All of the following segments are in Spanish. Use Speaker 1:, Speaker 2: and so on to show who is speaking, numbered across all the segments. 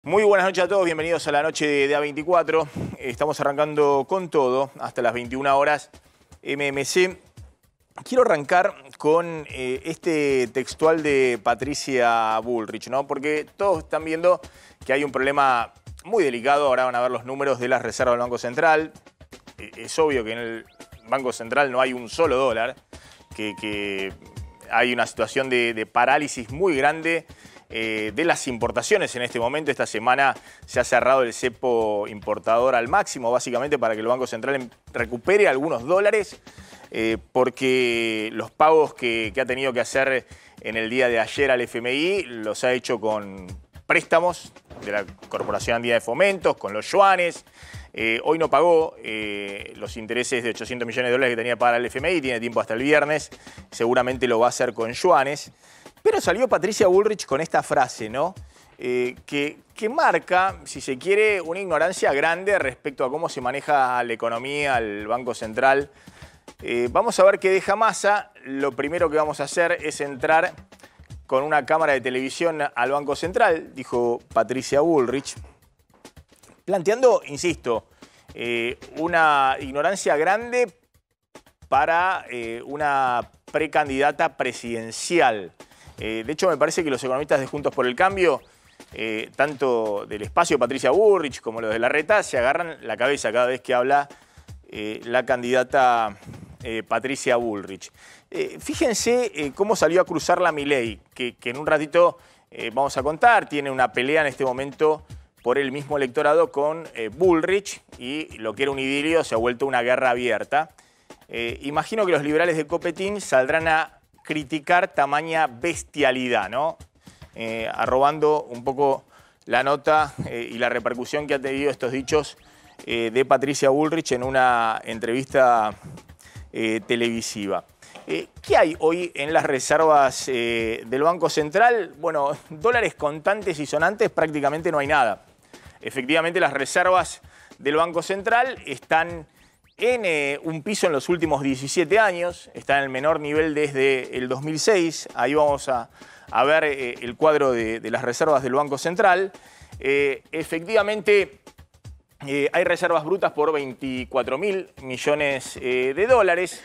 Speaker 1: Muy buenas noches a todos, bienvenidos a la noche de A24. Estamos arrancando con todo hasta las 21 horas. MMC. Quiero arrancar con este textual de Patricia Bullrich, ¿no? Porque todos están viendo que hay un problema muy delicado. Ahora van a ver los números de las reservas del Banco Central. Es obvio que en el Banco Central no hay un solo dólar, que hay una situación de parálisis muy grande de las importaciones en este momento. Esta semana se ha cerrado el cepo importador al máximo, básicamente para que el Banco Central recupere algunos dólares, porque los pagos que ha tenido que hacer en el día de ayer al FMI los ha hecho con préstamos de la Corporación Andina de Fomentos, con los yuanes. Hoy no pagó los intereses de 800 millones de dólares que tenía que pagar al FMI, tiene tiempo hasta el viernes, seguramente lo va a hacer con yuanes. Pero salió Patricia Bullrich con esta frase, ¿no? Que marca, si se quiere, una ignorancia grande respecto a cómo se maneja la economía, el Banco Central. Vamos a ver qué deja Massa. Lo primero que vamos a hacer es entrar con una cámara de televisión al Banco Central, dijo Patricia Bullrich, planteando, insisto, una ignorancia grande para una precandidata presidencial. De hecho, me parece que los economistas de Juntos por el Cambio, tanto del espacio Patricia Bullrich como los de Larreta, se agarran la cabeza cada vez que habla la candidata Patricia Bullrich. Fíjense cómo salió a cruzarla Milei, que en un ratito vamos a contar. Tiene una pelea en este momento por el mismo electorado con Bullrich, y lo que era un idilio se ha vuelto una guerra abierta. Imagino que los liberales de Copetín saldrán a criticar tamaña bestialidad, ¿no? Arrobando un poco la nota y la repercusión que han tenido estos dichos de Patricia Bullrich en una entrevista televisiva. ¿Qué hay hoy en las reservas del Banco Central? Bueno, dólares contantes y sonantes prácticamente no hay nada. Efectivamente, las reservas del Banco Central están en un piso en los últimos 17 años, está en el menor nivel desde el 2006. Ahí vamos a ver el cuadro de las reservas del Banco Central. Efectivamente, hay reservas brutas por 24.000 millones de dólares,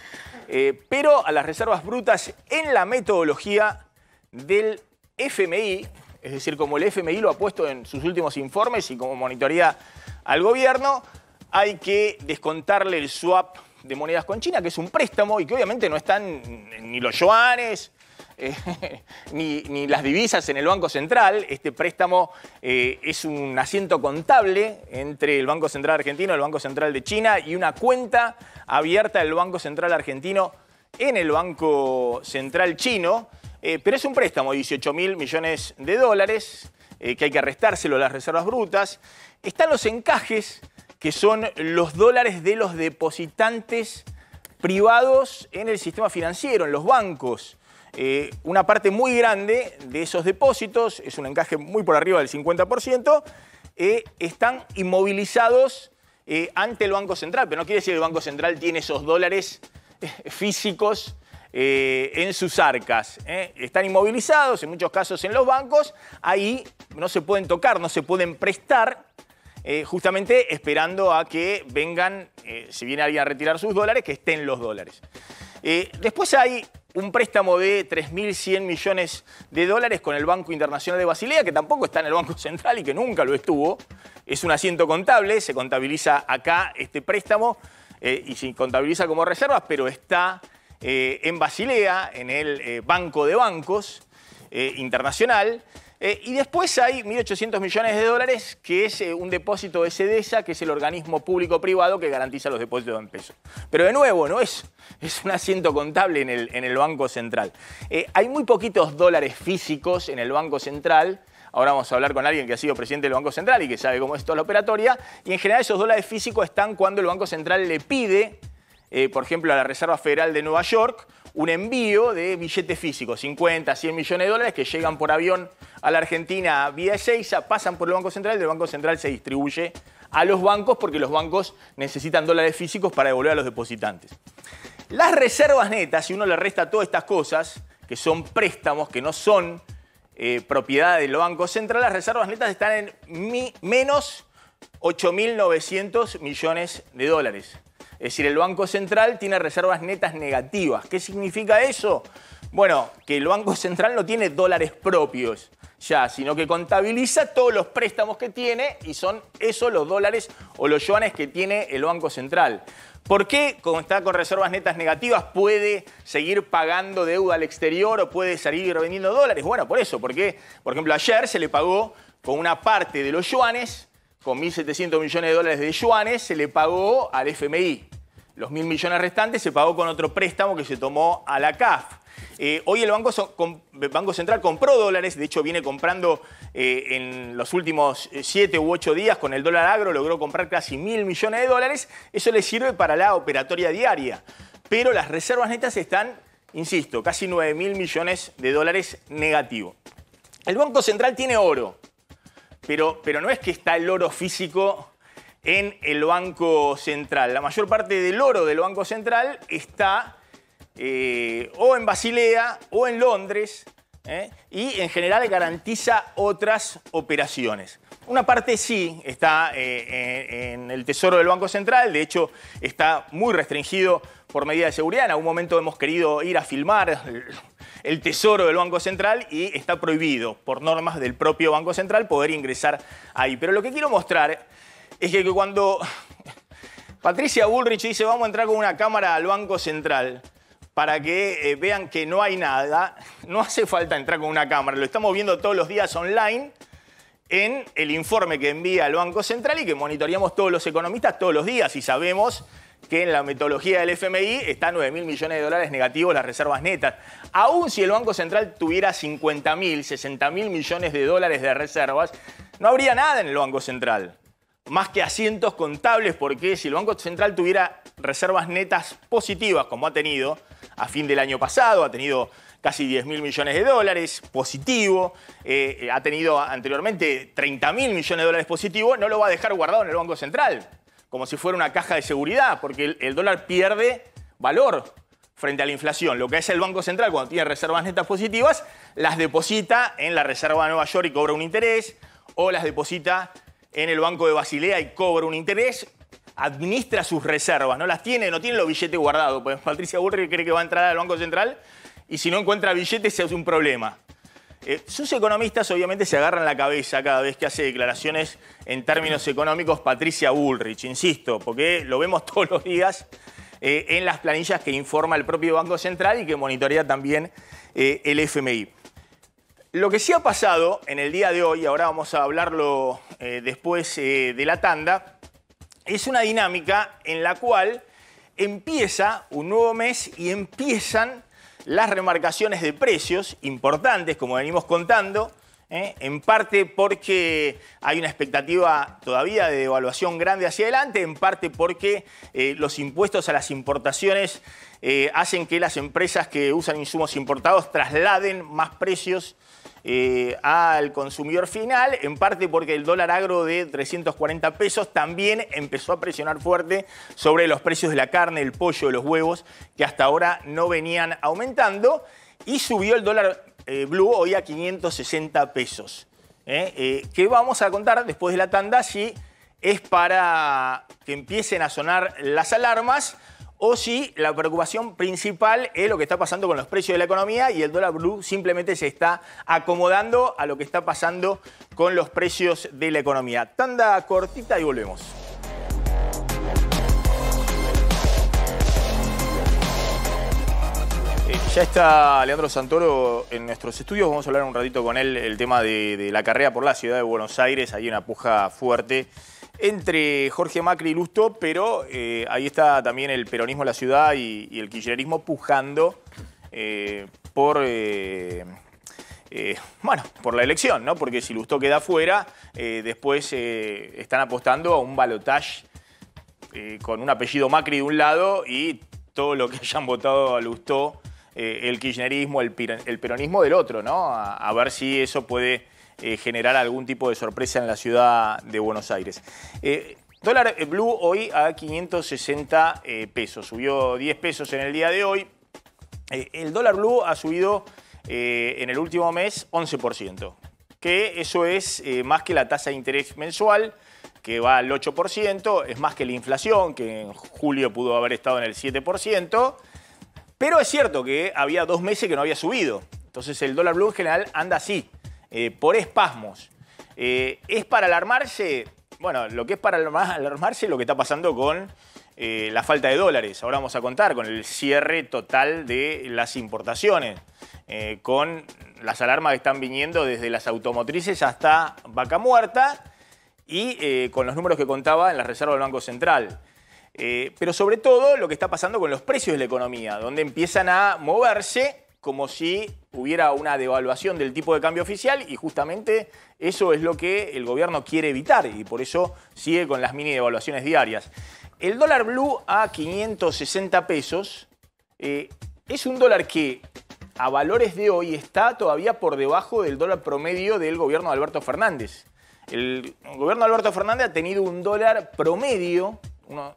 Speaker 1: pero a las reservas brutas en la metodología del FMI, es decir, como el FMI lo ha puesto en sus últimos informes y como monitorea al gobierno, hay que descontarle el swap de monedas con China, que es un préstamo y que obviamente no están ni los yuanes ni las divisas en el Banco Central. Este préstamo es un asiento contable entre el Banco Central argentino y el Banco Central de China, y una cuenta abierta del Banco Central argentino en el Banco Central chino. Pero es un préstamo de 18.000 millones de dólares, que hay que restárselo a las reservas brutas. Están los encajes, que son los dólares de los depositantes privados en el sistema financiero, en los bancos. Una parte muy grande de esos depósitos, es un encaje muy por arriba del 50%, están inmovilizados ante el Banco Central. Pero no quiere decir que el Banco Central tiene esos dólares físicos en sus arcas. Están inmovilizados, en muchos casos en los bancos. Ahí no se pueden tocar, no se pueden prestar, justamente esperando a que vengan, si viene alguien a retirar sus dólares, que estén los dólares. Después hay un préstamo de 3.100 millones de dólares con el Banco Internacional de Basilea, que tampoco está en el Banco Central y que nunca lo estuvo. Es un asiento contable, se contabiliza acá este préstamo y se contabiliza como reservas, pero está en Basilea, en el Banco de Bancos internacional. Y después hay 1.800 millones de dólares, que es un depósito de SEDESA, que es el organismo público-privado que garantiza los depósitos en pesos. Pero de nuevo, no es un asiento contable en el Banco Central. Hay muy poquitos dólares físicos en el Banco Central. Ahora vamos a hablar con alguien que ha sido presidente del Banco Central y que sabe cómo es toda la operatoria. Y en general esos dólares físicos están cuando el Banco Central le pide, por ejemplo, a la Reserva Federal de Nueva York, un envío de billetes físicos, 50, 100 millones de dólares, que llegan por avión a la Argentina vía Ezeiza, pasan por el Banco Central y del Banco Central se distribuye a los bancos, porque los bancos necesitan dólares físicos para devolver a los depositantes. Las reservas netas, si uno le resta todas estas cosas, que son préstamos, que no son propiedad del Banco Central, las reservas netas están en menos 8.900 millones de dólares. Es decir, el Banco Central tiene reservas netas negativas. ¿Qué significa eso? Bueno, que el Banco Central no tiene dólares propios ya, sino que contabiliza todos los préstamos que tiene y son esos los dólares o los yuanes que tiene el Banco Central. ¿Por qué, como está con reservas netas negativas, puede seguir pagando deuda al exterior o puede seguir vendiendo dólares? Bueno, por eso, porque, por ejemplo, ayer se le pagó con una parte de los yuanes, con 1.700 millones de dólares de yuanes, se le pagó al FMI. Los 1.000 millones restantes se pagó con otro préstamo que se tomó a la CAF. Hoy el Banco Central compró dólares, de hecho viene comprando en los últimos 7 u 8 días con el dólar agro, logró comprar casi 1.000 millones de dólares. Eso le sirve para la operatoria diaria. Pero las reservas netas están, insisto, casi 9.000 millones de dólares negativo. El Banco Central tiene oro, pero no es que está el oro físico en el Banco Central. La mayor parte del oro del Banco Central está o en Basilea o en Londres, y en general garantiza otras operaciones. Una parte sí está en el Tesoro del Banco Central, de hecho está muy restringido por medida de seguridad. En algún momento hemos querido ir a filmar el Tesoro del Banco Central y está prohibido por normas del propio Banco Central poder ingresar ahí. Pero lo que quiero mostrar es que cuando Patricia Bullrich dice vamos a entrar con una cámara al Banco Central para que vean que no hay nada, no hace falta entrar con una cámara, lo estamos viendo todos los días online en el informe que envía el Banco Central y que monitoreamos todos los economistas todos los días y sabemos que en la metodología del FMI está 9.000 millones de dólares negativos las reservas netas. Aún si el Banco Central tuviera 50.000, 60.000 millones de dólares de reservas, no habría nada en el Banco Central, más que asientos contables, porque si el Banco Central tuviera reservas netas positivas, como ha tenido a fin del año pasado, ha tenido casi 10.000 millones de dólares positivo, ha tenido anteriormente 30.000 millones de dólares positivo, no lo va a dejar guardado en el Banco Central, como si fuera una caja de seguridad, porque el dólar pierde valor frente a la inflación. Lo que hace el Banco Central cuando tiene reservas netas positivas, las deposita en la Reserva de Nueva York y cobra un interés, o las deposita en el Banco de Basilea y cobra un interés, administra sus reservas, no tiene los billetes guardados. Pues Patricia Bullrich cree que va a entrar al Banco Central y si no encuentra billetes se hace un problema. Sus economistas obviamente se agarran la cabeza cada vez que hace declaraciones en términos económicos Patricia Bullrich, insisto, porque lo vemos todos los días en las planillas que informa el propio Banco Central y que monitorea también el FMI. Lo que sí ha pasado en el día de hoy, ahora vamos a hablarlo después de la tanda, es una dinámica en la cual empieza un nuevo mes y empiezan las remarcaciones de precios importantes, como venimos contando, en parte porque hay una expectativa todavía de devaluación grande hacia adelante, en parte porque los impuestos a las importaciones hacen que las empresas que usan insumos importados trasladen más precios al consumidor final, en parte porque el dólar agro de 340 pesos también empezó a presionar fuerte sobre los precios de la carne, el pollo, los huevos, que hasta ahora no venían aumentando, y subió el dólar blue hoy a 560 pesos. Que vamos a contar después de la tanda si es para que empiecen a sonar las alarmas o si la preocupación principal es lo que está pasando con los precios de la economía y el dólar blue simplemente se está acomodando a lo que está pasando con los precios de la economía. Tanda cortita y volvemos. Ya está Leandro Santoro en nuestros estudios, vamos a hablar un ratito con él el tema de la carrera por la ciudad de Buenos Aires. Hay una puja fuerte entre Jorge Macri y Lustó, pero ahí está también el peronismo de la ciudad y el kirchnerismo pujando por la elección, ¿no? Porque si Lustó queda fuera, después están apostando a un balotaje con un apellido Macri de un lado y todo lo que hayan votado a Lustó, el kirchnerismo, el peronismo del otro, ¿no? A ver si eso puede generar algún tipo de sorpresa en la ciudad de Buenos Aires. Dólar blue hoy a 560 pesos, subió 10 pesos en el día de hoy. El dólar blue ha subido en el último mes 11%, que eso es más que la tasa de interés mensual, que va al 8%, es más que la inflación, que en julio pudo haber estado en el 7%, pero es cierto que había 2 meses que no había subido. Entonces el dólar blue en general anda así, por espasmos. ¿Es para alarmarse? Bueno, lo que es para alarmarse es lo que está pasando con la falta de dólares. Ahora vamos a contar con el cierre total de las importaciones, con las alarmas que están viniendo desde las automotrices hasta Vaca Muerta y con los números que contaba en las reservas del Banco Central. Pero sobre todo lo que está pasando con los precios de la economía, donde empiezan a moverse como si hubiera una devaluación del tipo de cambio oficial, y justamente eso es lo que el gobierno quiere evitar y por eso sigue con las mini devaluaciones diarias. El dólar blue a 560 pesos es un dólar que a valores de hoy está todavía por debajo del dólar promedio del gobierno de Alberto Fernández. El gobierno de Alberto Fernández ha tenido un dólar promedio, uno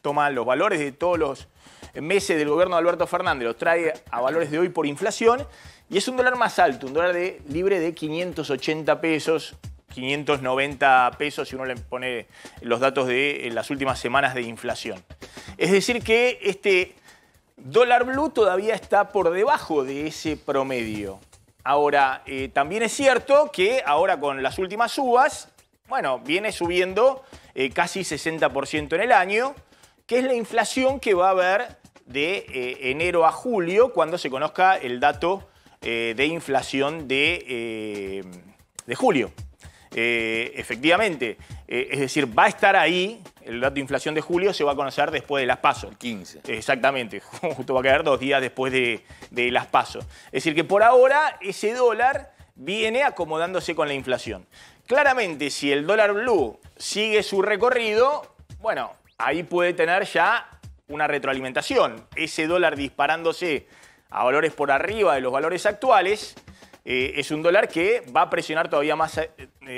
Speaker 1: toma los valores de todos los meses del gobierno de Alberto Fernández, los trae a valores de hoy por inflación, y es un dólar más alto, un dólar libre de 580 pesos, 590 pesos si uno le pone los datos de las últimas semanas de inflación. Es decir que este dólar blue todavía está por debajo de ese promedio. Ahora, también es cierto que ahora con las últimas subas, bueno, viene subiendo casi 60% en el año, que es la inflación que va a haber de enero a julio, cuando se conozca el dato de inflación de julio. Efectivamente, es decir, va a estar ahí, el dato de inflación de julio se va a conocer después de las PASO.
Speaker 2: El 15.
Speaker 1: Exactamente, justo va a quedar 2 días después de las PASO. Es decir, que por ahora ese dólar viene acomodándose con la inflación. Claramente, si el dólar blue sigue su recorrido, bueno, ahí puede tener ya una retroalimentación. Ese dólar disparándose a valores por arriba de los valores actuales, es un dólar que va a presionar todavía más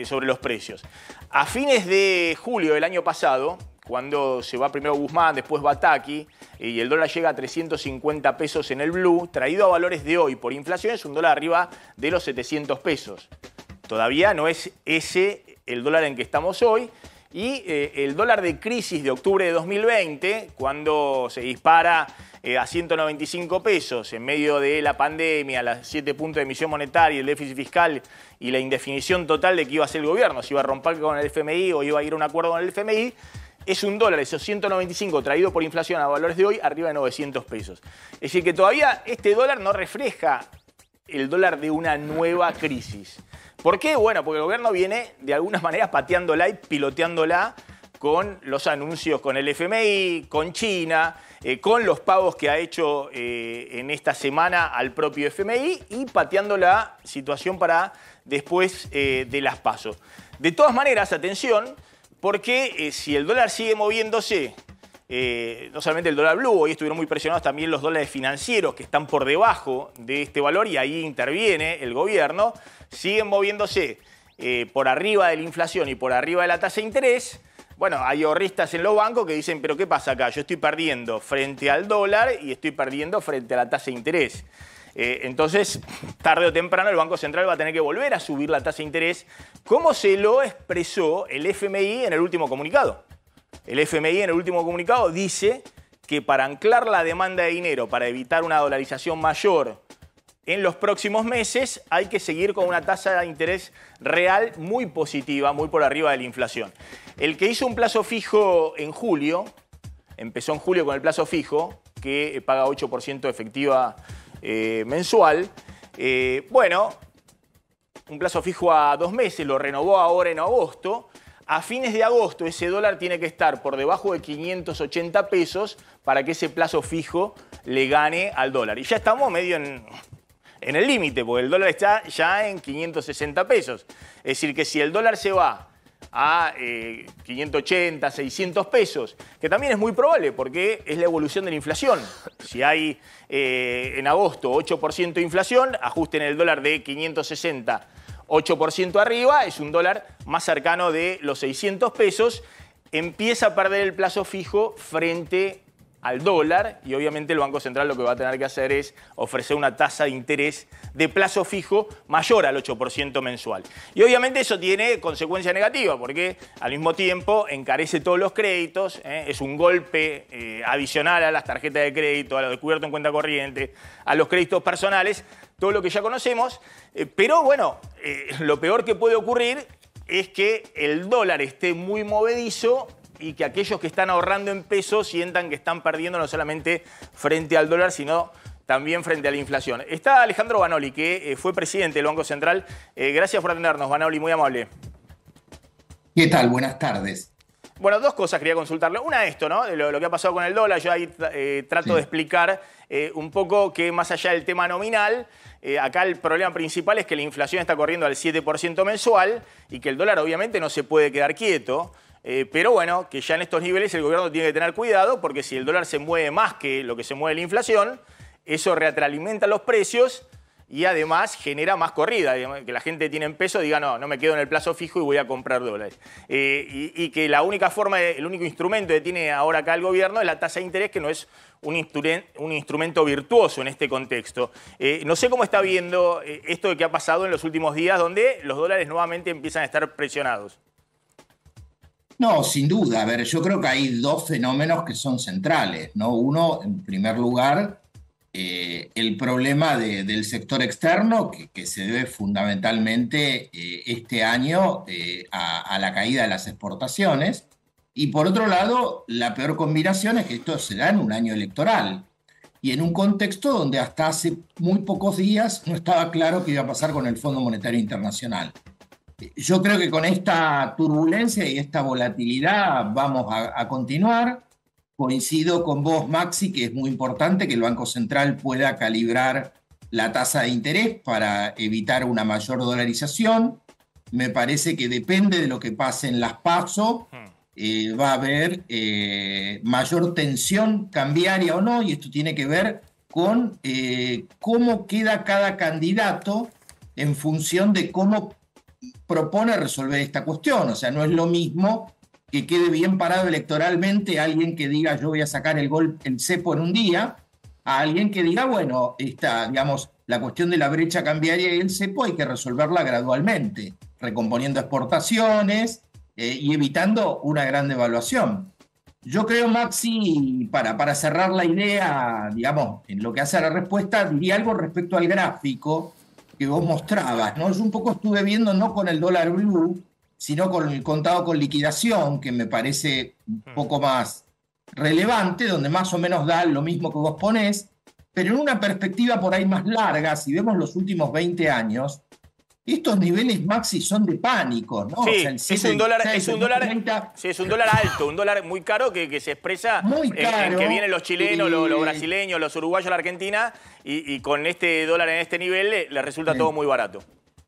Speaker 1: sobre los precios. A fines de julio del año pasado, cuando se va primero Guzmán, después Bataki, y el dólar llega a 350 pesos en el blue, traído a valores de hoy por inflación, es un dólar arriba de los 700 pesos. Todavía no es ese el dólar en que estamos hoy. Y el dólar de crisis de octubre de 2020, cuando se dispara a 195 pesos en medio de la pandemia, los 7 puntos de emisión monetaria, el déficit fiscal y la indefinición total de qué iba a hacer el gobierno, si iba a romper con el FMI o iba a ir a un acuerdo con el FMI, es un dólar, esos 195 traído por inflación a valores de hoy, arriba de 900 pesos. Es decir, que todavía este dólar no refleja el dólar de una nueva crisis. ¿Por qué? Bueno, porque el gobierno viene de alguna manera pateándola y piloteándola con los anuncios con el FMI, con China, con los pagos que ha hecho en esta semana al propio FMI y pateando la situación para después de las PASO. De todas maneras, atención, porque si el dólar sigue moviéndose, no solamente el dólar blue, hoy estuvieron muy presionados también los dólares financieros que están por debajo de este valor y ahí interviene el gobierno, siguen moviéndose por arriba de la inflación y por arriba de la tasa de interés. Bueno, hay ahorristas en los bancos que dicen, pero ¿qué pasa acá? Yo estoy perdiendo frente al dólar y estoy perdiendo frente a la tasa de interés. Entonces, tarde o temprano el Banco Central va a tener que volver a subir la tasa de interés, como se lo expresó el FMI en el último comunicado. El FMI en el último comunicado dice que para anclar la demanda de dinero, para evitar una dolarización mayor en los próximos meses, hay que seguir con una tasa de interés real muy positiva, muy por arriba de la inflación. El que hizo un plazo fijo en julio, empezó en julio con el plazo fijo, que paga 8% efectiva mensual, bueno, un plazo fijo a 2 meses, lo renovó ahora en agosto. A fines de agosto ese dólar tiene que estar por debajo de 580 pesos para que ese plazo fijo le gane al dólar. Y ya estamos medio en el límite, porque el dólar está ya en 560 pesos. Es decir, que si el dólar se va a 580, 600 pesos, que también es muy probable porque es la evolución de la inflación. Si hay en agosto 8% de inflación, ajusten el dólar de 560, 8% arriba, es un dólar más cercano de los 600 pesos, empieza a perder el plazo fijo frente al dólar y obviamente el Banco Central lo que va a tener que hacer es ofrecer una tasa de interés de plazo fijo mayor al 8% mensual. Y obviamente eso tiene consecuencias negativas porque al mismo tiempo encarece todos los créditos, es un golpe adicional a las tarjetas de crédito, a lo descubierto en cuenta corriente, a los créditos personales, todo lo que ya conocemos, pero bueno, lo peor que puede ocurrir es que el dólar esté muy movedizo y que aquellos que están ahorrando en pesos sientan que están perdiendo no solamente frente al dólar, sino también frente a la inflación. Está Alejandro Vanoli, que fue presidente del Banco Central. Gracias por atendernos, Vanoli, muy amable.
Speaker 2: ¿Qué tal? Buenas tardes.
Speaker 1: Bueno, dos cosas quería consultarle. Una, esto, ¿no? De lo que ha pasado con el dólar. Yo ahí trato de explicar un poco que más allá del tema nominal, acá el problema principal es que la inflación está corriendo al 7% mensual y que el dólar obviamente no se puede quedar quieto. Pero bueno, que ya en estos niveles el gobierno tiene que tener cuidado porque si el dólar se mueve más que lo que se mueve la inflación, eso retroalimenta los precios y además genera más corrida, digamos, que la gente tiene en peso diga no me quedo en el plazo fijo y voy a comprar dólares. Y que la única forma, el único instrumento que tiene ahora acá el gobierno es la tasa de interés, que no es un instrumento virtuoso en este contexto. No sé cómo está viendo esto de que ha pasado en los últimos días donde los dólares nuevamente empiezan a estar presionados.
Speaker 2: No, sin duda. A ver, yo creo que hay dos fenómenos que son centrales, ¿no? Uno, en primer lugar, el problema del sector externo, que se debe fundamentalmente este año a la caída de las exportaciones. Y por otro lado, la peor combinación es que esto se da en un año electoral y en un contexto donde hasta hace muy pocos días no estaba claro qué iba a pasar con el Fondo Monetario Internacional. Yo creo que con esta turbulencia y esta volatilidad vamos a continuar. Coincido con vos, Maxi, que es muy importante que el Banco Central pueda calibrar la tasa de interés para evitar una mayor dolarización. Me parece que depende de lo que pase en las PASO, va a haber mayor tensión cambiaria o no, y esto tiene que ver con cómo queda cada candidato en función de cómo propone resolver esta cuestión. O sea, no es lo mismo que quede bien parado electoralmente alguien que diga yo voy a sacar el cepo en un día, a alguien que diga, bueno, digamos, la cuestión de la brecha cambiaria y el cepo hay que resolverla gradualmente, recomponiendo exportaciones y evitando una gran devaluación. Yo creo, Maxi, para cerrar la idea, digamos, en lo que hace a la respuesta, diría algo respecto al gráfico que vos mostrabas, ¿no? Yo un poco estuve viendo no con el dólar blue, sino con el contado con liquidación, que me parece un poco más relevante, donde más o menos da lo mismo que vos ponés, pero en una perspectiva por ahí más larga, si vemos los últimos 20 años, estos niveles, Maxi, son de pánico, ¿no?
Speaker 1: Sí,
Speaker 2: O sea,
Speaker 1: es un dólar alto, un dólar muy caro que se expresa
Speaker 2: muy caro,
Speaker 1: en que vienen los chilenos, los brasileños, los uruguayos a la Argentina y con este dólar en este nivel le resulta todo muy barato.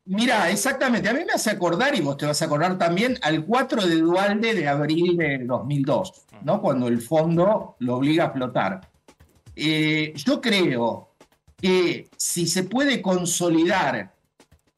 Speaker 2: Mirá, exactamente. A mí me hace acordar, y vos te vas a acordar también, al 4 de Duhalde de abril de 2002, ¿no? Cuando el fondo lo obliga a flotar. Yo creo que si se puede consolidar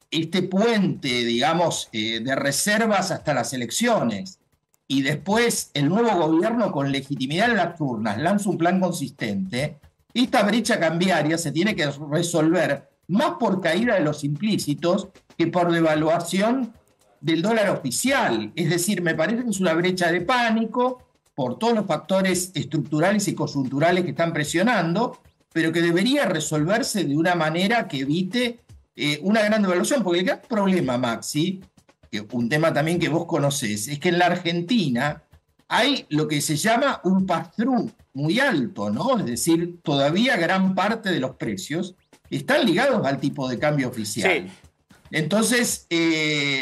Speaker 2: este puente, digamos, de reservas hasta las elecciones y después el nuevo gobierno con legitimidad en las urnas lanza un plan consistente, esta brecha cambiaria se tiene que resolver más por caída de los implícitos que por devaluación del dólar oficial. Es decir, me parece que es una brecha de pánico por todos los factores estructurales y coyunturales que están presionando, pero que debería resolverse de una manera que evite una gran devaluación. Porque el gran problema, Maxi, que un tema también que vos conocés, es que en la Argentina hay lo que se llama un pass-through muy alto, ¿no? Es decir, todavía gran parte de los precios están ligados al tipo de cambio oficial.
Speaker 1: Sí.
Speaker 2: Entonces,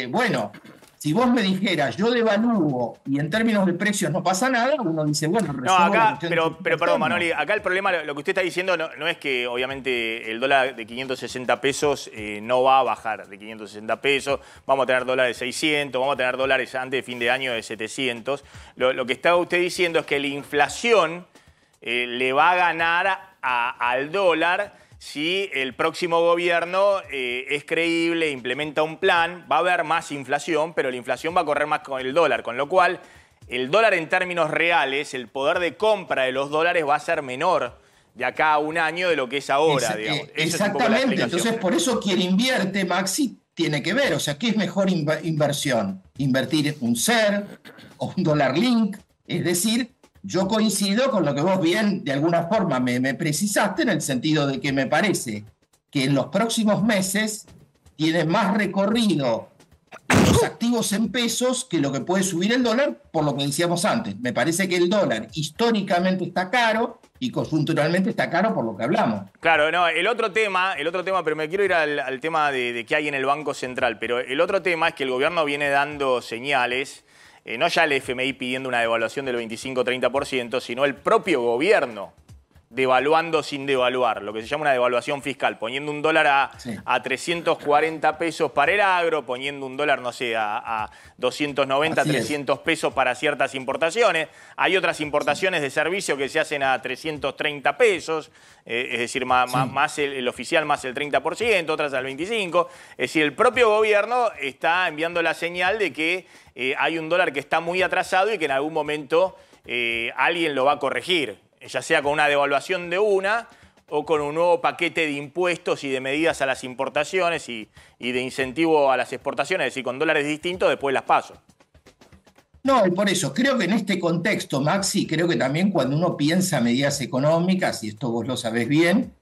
Speaker 2: bueno, si vos me dijeras, yo devalúo y en términos de precios no pasa nada, uno dice, bueno,
Speaker 1: no, acá, pero perdón, Vanoli, acá el problema, lo que usted está diciendo no es que obviamente el dólar de 560 pesos no va a bajar de 560 pesos, vamos a tener dólares de 600, vamos a tener dólares antes de fin de año de 700. Lo que está usted diciendo es que la inflación le va a ganar al dólar. Si el próximo gobierno es creíble, implementa un plan, va a haber más inflación, pero la inflación va a correr más con el dólar, con lo cual el dólar en términos reales, el poder de compra de los dólares va a ser menor de acá a un año de lo que es ahora, digamos.
Speaker 2: Exactamente, entonces por eso quien invierte, Maxi, tiene que ver, o sea, ¿qué es mejor inversión? Invertir un SER o un dólar link, es decir, yo coincido con lo que vos bien de alguna forma me precisaste en el sentido de que me parece que en los próximos meses tiene más recorrido los activos en pesos que lo que puede subir el dólar, por lo que decíamos antes. Me parece que el dólar históricamente está caro y coyunturalmente está caro por lo que hablamos.
Speaker 1: Claro, no, el otro tema, pero me quiero ir al tema de qué hay en el Banco Central, pero el otro tema es que el gobierno viene dando señales, no ya el FMI pidiendo una devaluación del 25-30%, sino el propio gobierno devaluando sin devaluar, lo que se llama una devaluación fiscal, poniendo un dólar a 340 pesos para el agro, poniendo un dólar, no sé, a 290, 300 pesos para ciertas importaciones. Hay otras importaciones de servicio que se hacen a 330 pesos, es decir, más el oficial más el 30%, otras al 25%. Es decir, el propio gobierno está enviando la señal de que hay un dólar que está muy atrasado y que en algún momento alguien lo va a corregir, ya sea con una devaluación de una o con un nuevo paquete de impuestos y de medidas a las importaciones y de incentivo a las exportaciones, es decir, con dólares distintos, después las paso.
Speaker 2: No, y por eso, creo que en este contexto, Maxi, creo que también cuando uno piensa medidas económicas, y esto vos lo sabés bien,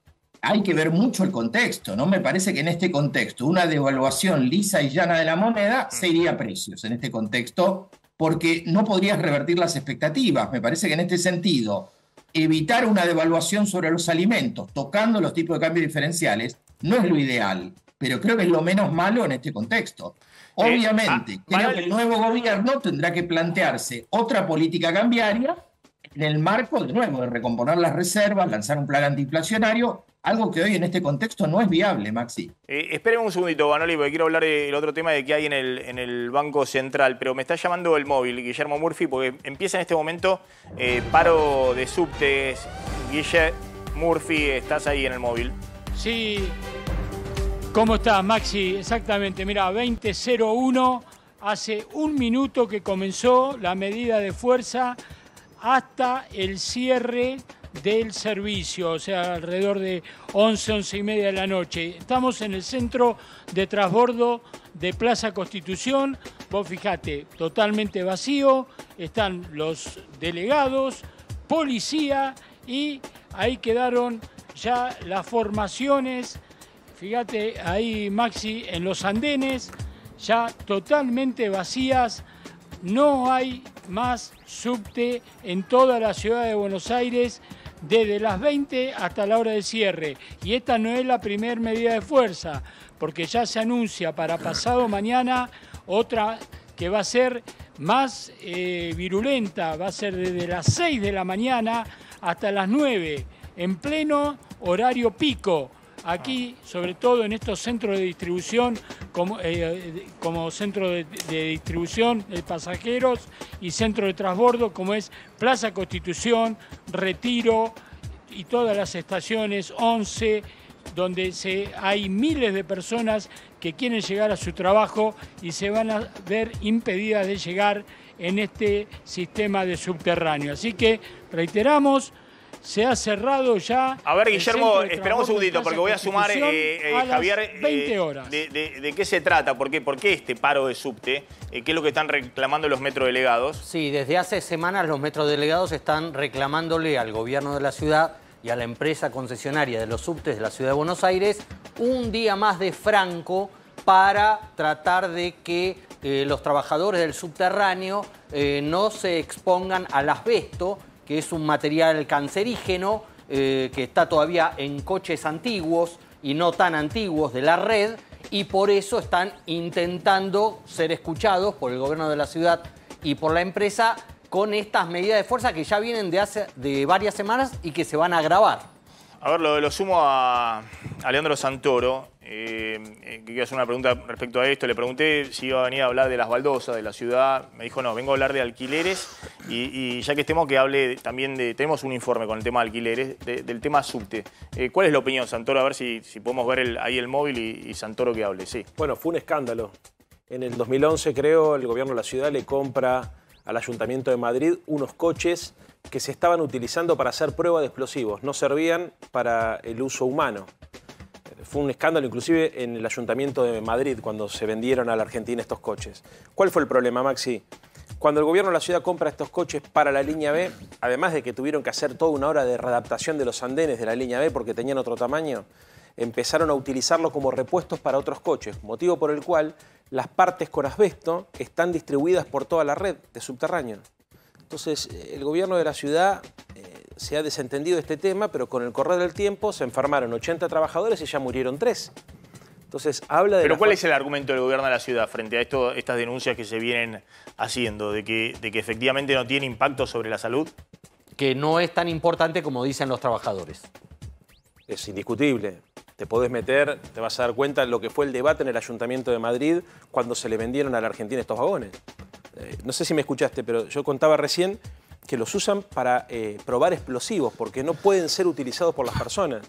Speaker 2: hay que ver mucho el contexto, ¿no? Me parece que en este contexto una devaluación lisa y llana de la moneda se iría a precios en este contexto, porque no podrías revertir las expectativas. Me parece que en este sentido evitar una devaluación sobre los alimentos, tocando los tipos de cambio diferenciales, no es lo ideal, pero creo que es lo menos malo en este contexto. Obviamente, creo que el nuevo gobierno tendrá que plantearse otra política cambiaria en el marco, de nuevo, de recomponer las reservas, lanzar un plan antiinflacionario, algo que hoy en este contexto no es viable, Maxi.
Speaker 1: Esperen un segundito, Vanoli, porque quiero hablar del otro tema de que hay en el Banco Central, pero me está llamando el móvil, Guillermo Murphy, porque empieza en este momento paro de subtes. Guillermo Murphy, ¿estás ahí en el móvil?
Speaker 3: Sí. ¿Cómo estás, Maxi? Exactamente, mira, 20:01, hace un minuto que comenzó la medida de fuerza hasta el cierre del servicio, o sea, alrededor de 11 y media de la noche. Estamos en el centro de transbordo de Plaza Constitución. Vos fijate, totalmente vacío, están los delegados, policía y ahí quedaron ya las formaciones. Fíjate ahí, Maxi, en los andenes, ya totalmente vacías. No hay más subte en toda la ciudad de Buenos Aires desde las 20 hasta la hora de cierre. Y esta no es la primera medida de fuerza, porque ya se anuncia para pasado mañana otra que va a ser más virulenta, va a ser desde las 6 de la mañana hasta las 9, en pleno horario pico. Aquí, sobre todo en estos centros de distribución, como centro de distribución de pasajeros y centro de transbordo, como es Plaza Constitución, Retiro y todas las estaciones 11, donde hay miles de personas que quieren llegar a su trabajo y se van a ver impedidas de llegar en este sistema de subterráneo. Así que, reiteramos, se ha cerrado ya. A ver,
Speaker 1: Guillermo, esperamos un segundito, porque voy a sumar, Javier,
Speaker 3: 20 horas.
Speaker 1: ¿De qué se trata? ¿Por qué este paro de subte? ¿Qué es lo que están reclamando los metrodelegados?
Speaker 4: Sí, desde hace semanas los metrodelegados están reclamándole al gobierno de la ciudad y a la empresa concesionaria de los subtes de la ciudad de Buenos Aires un día más de franco para tratar de que los trabajadores del subterráneo no se expongan al asbesto, que es un material cancerígeno que está todavía en coches antiguos y no tan antiguos de la red, y por eso están intentando ser escuchados por el gobierno de la ciudad y por la empresa con estas medidas de fuerza que ya vienen de varias semanas y que se van a agravar.
Speaker 1: A ver, lo sumo a Leandro Santoro, que quiero hacer una pregunta respecto a esto. Le pregunté si iba a venir a hablar de las baldosas, de la ciudad. Me dijo, no, vengo a hablar de alquileres y ya que estemos, que hable también de... Tenemos un informe con el tema de alquileres, del tema subte. ¿Cuál es la opinión, Santoro? A ver si podemos ver ahí el móvil y Santoro que hable, sí.
Speaker 5: Bueno, fue un escándalo. En el 2011, creo, el gobierno de la ciudad le compra al Ayuntamiento de Madrid unos coches que se estaban utilizando para hacer prueba de explosivos, no servían para el uso humano. Fue un escándalo inclusive en el Ayuntamiento de Madrid cuando se vendieron a la Argentina estos coches. ¿Cuál fue el problema, Maxi? Cuando el gobierno de la ciudad compra estos coches para la línea B, además de que tuvieron que hacer toda una hora de readaptación de los andenes de la línea B porque tenían otro tamaño, empezaron a utilizarlo como repuestos para otros coches, motivo por el cual las partes con asbesto están distribuidas por toda la red de subterráneo. Entonces, el gobierno de la ciudad se ha desentendido de este tema, pero con el correr del tiempo se enfermaron 80 trabajadores y ya murieron 3. Entonces, habla de...
Speaker 1: Pero ¿cuál es el argumento del gobierno de la ciudad frente a estas denuncias que se vienen haciendo, de que efectivamente no tiene impacto sobre la salud?
Speaker 4: Que no es tan importante como dicen los trabajadores.
Speaker 5: Es indiscutible. Te podés meter, te vas a dar cuenta de lo que fue el debate en el Ayuntamiento de Madrid cuando se le vendieron a la Argentina estos vagones. No sé si me escuchaste, pero yo contaba recién que los usan para probar explosivos porque no pueden ser utilizados por las personas.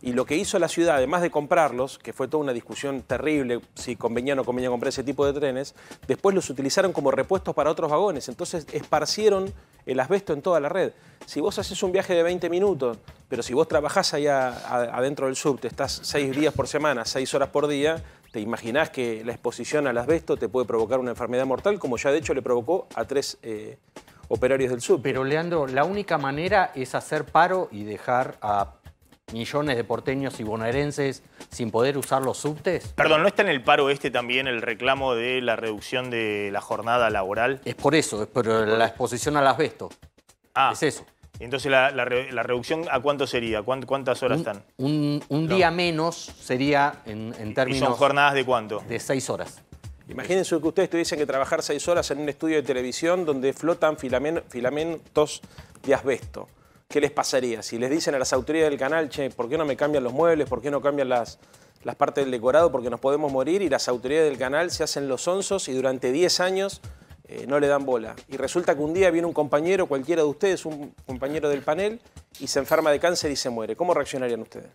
Speaker 5: Y lo que hizo la ciudad, además de comprarlos, que fue toda una discusión terrible, si convenía o no convenía comprar ese tipo de trenes, después los utilizaron como repuestos para otros vagones. Entonces esparcieron el asbesto en toda la red. Si vos haces un viaje de 20 minutos, pero si vos trabajás allá adentro del subte, estás 6 días por semana, 6 horas por día, te imaginás que la exposición al asbesto te puede provocar una enfermedad mortal, como ya de hecho le provocó a 3 operarios del subte.
Speaker 4: Pero Leandro, la única manera es hacer paro y dejar a millones de porteños y bonaerenses sin poder usar los subtes.
Speaker 1: Perdón, ¿no está en el paro también el reclamo de la reducción de la jornada laboral?
Speaker 4: Es por eso, es por la exposición al asbesto.
Speaker 1: Ah,
Speaker 4: es eso.
Speaker 1: Entonces, ¿la reducción a cuánto sería? ¿Cuántas horas están?
Speaker 4: Un día menos sería en términos...
Speaker 1: ¿Y son jornadas de cuánto?
Speaker 4: De 6 horas.
Speaker 5: Imagínense que ustedes tuviesen que trabajar 6 horas en un estudio de televisión donde flotan filamentos de asbesto. ¿Qué les pasaría? Si les dicen a las autoridades del canal, che, ¿por qué no me cambian los muebles? ¿Por qué no cambian las partes del decorado? Porque nos podemos morir, y las autoridades del canal se hacen los sonsos y durante 10 años no le dan bola. Y resulta que un día viene un compañero, cualquiera de ustedes, un compañero del panel, y se enferma de cáncer y se muere. ¿Cómo reaccionarían ustedes?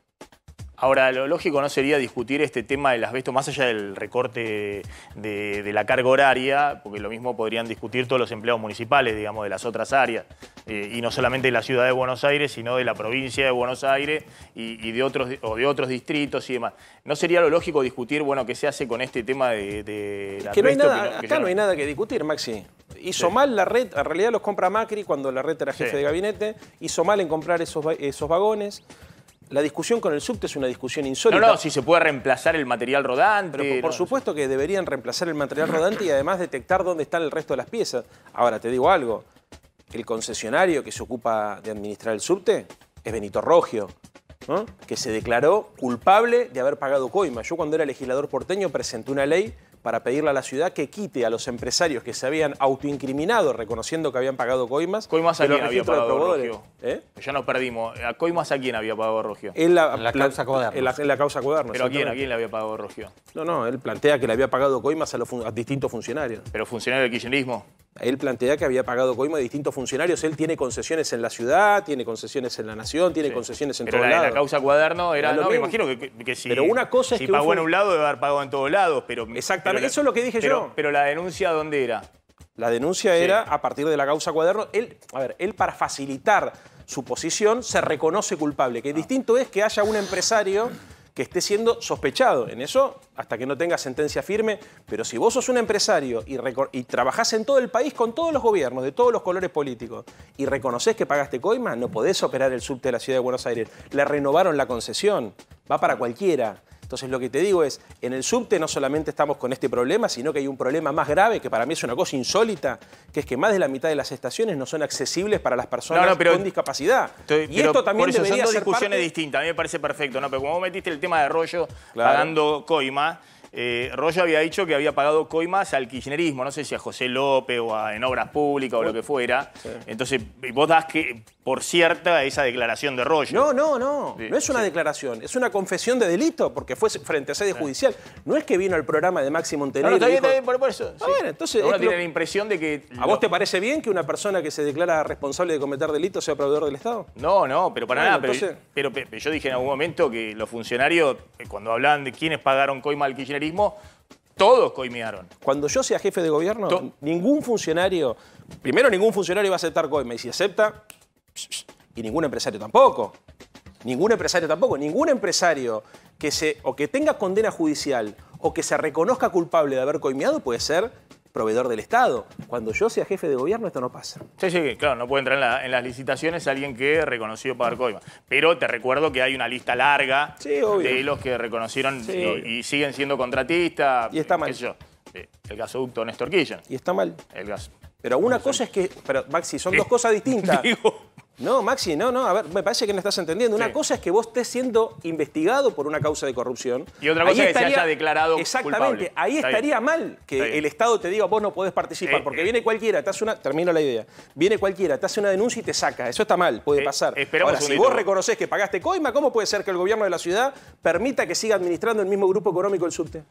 Speaker 1: Ahora, lo lógico no sería discutir este tema del asbesto más allá del recorte de la carga horaria, porque lo mismo podrían discutir todos los empleados municipales, digamos, de las otras áreas, y no solamente de la ciudad de Buenos Aires, sino de la provincia de Buenos Aires y de otros distritos y demás. ¿No sería lo lógico discutir, bueno, qué se hace con este tema del
Speaker 5: que no hay
Speaker 1: asbesto?
Speaker 5: nada, acá no hay nada que discutir, Maxi. Hizo mal la red, en realidad los compra Macri cuando la red era jefe de gabinete, hizo mal en comprar esos vagones. La discusión con el subte es una discusión insólita.
Speaker 1: No, si se puede reemplazar el material rodante.
Speaker 5: Pero por supuesto que deberían reemplazar el material rodante y además detectar dónde están el resto de las piezas. Ahora, te digo algo. El concesionario que se ocupa de administrar el subte es Benito Rogio, ¿no? Que se declaró culpable de haber pagado coimas. Yo cuando era legislador porteño presenté una ley para pedirle a la ciudad que quite a los empresarios que se habían autoincriminado reconociendo que habían pagado coimas.
Speaker 1: ¿Coimas a quién había pagado Rogio?
Speaker 5: Ya
Speaker 1: nos perdimos. ¿A coimas a quién había pagado Rogio?
Speaker 4: En la causa Cuaderno.
Speaker 5: En la causa Cuaderno.
Speaker 1: ¿Pero a quién le había pagado Rogio?
Speaker 5: No, él plantea que le había pagado coimas a distintos funcionarios.
Speaker 1: ¿Pero funcionarios del kirchnerismo?
Speaker 5: Él plantea que había pagado coimas a distintos funcionarios. Él tiene concesiones en la ciudad, tiene concesiones en la Nación, tiene concesiones en todos lados.
Speaker 1: Pero la causa Cuaderno era... No, me imagino que si...
Speaker 5: Pero una cosa es
Speaker 1: si
Speaker 5: que...
Speaker 1: pagó en un lado debe haber pagado en todos lados, pero...
Speaker 5: Exactamente, eso es lo que dije yo.
Speaker 1: Pero la denuncia, ¿dónde era?
Speaker 5: La denuncia era a partir de la causa Cuaderno. Él para facilitar su posición se reconoce culpable. Que distinto es que haya un empresario que esté siendo sospechado. En eso, hasta que no tenga sentencia firme. Pero si vos sos un empresario y trabajás en todo el país con todos los gobiernos, de todos los colores políticos, y reconocés que pagaste coima, no podés operar el subte de la ciudad de Buenos Aires. Le renovaron la concesión. Va para cualquiera. Entonces lo que te digo es, en el subte no solamente estamos con este problema, sino que hay un problema más grave, que para mí es una cosa insólita, que es que más de la mitad de las estaciones no son accesibles para las personas con discapacidad.
Speaker 1: Y esto también debería son dos discusiones distintas. A mí me parece perfecto, ¿no? Pero como vos metiste el tema de Rogio pagando coima, Rogio había dicho que había pagado coimas al kirchnerismo, no sé si a José López o en Obras Públicas o lo que fuera. Sí. Entonces, vos das que por cierta esa declaración de Rogio.
Speaker 5: No es una declaración, es una confesión de delito, porque fue frente a sede judicial. No es que vino al programa de Maxi Montenegro.
Speaker 1: Está bien, por eso.
Speaker 5: Bueno, entonces
Speaker 1: uno tiene la impresión de que...
Speaker 5: ¿A vos te parece bien que una persona que se declara responsable de cometer delitos sea proveedor del Estado?
Speaker 1: No, pero para nada. Entonces... Pero yo dije en algún momento que los funcionarios, cuando hablaban de quiénes pagaron coima al kirchnerismo, Todos coimearon.
Speaker 5: Cuando yo sea jefe de gobierno, ningún funcionario, primero ningún funcionario va a aceptar coima, y si acepta, y ningún empresario tampoco. Ningún empresario tampoco. Ningún empresario que tenga condena judicial o que se reconozca culpable de haber coimeado puede ser proveedor del Estado. Cuando yo sea jefe de gobierno, esto no pasa.
Speaker 1: Sí, claro, no puede entrar en las licitaciones alguien que reconoció pagar coima. Pero te recuerdo que hay una lista larga de los que reconocieron y siguen siendo contratistas.
Speaker 5: Y está mal.
Speaker 1: Qué sé yo, el gasoducto Néstor Kirchner.
Speaker 5: Y está mal.
Speaker 1: El gas.
Speaker 5: Pero una cosa es que... Pero, Maxi, son dos cosas distintas. No, Maxi, no, a ver, me parece que no estás entendiendo. Una cosa es que vos estés siendo investigado por una causa de corrupción.
Speaker 1: Y otra cosa es que se haya declarado
Speaker 5: exactamente, culpable. Ahí estaría mal que el Estado te diga vos no podés participar, porque viene cualquiera, te hace una... Termino la idea. Viene cualquiera, te hace una denuncia y te saca. Eso está mal, puede pasar. Ahora, si vos reconocés que pagaste coima, ¿cómo puede ser que el gobierno de la ciudad permita que siga administrando el mismo grupo económico el subte?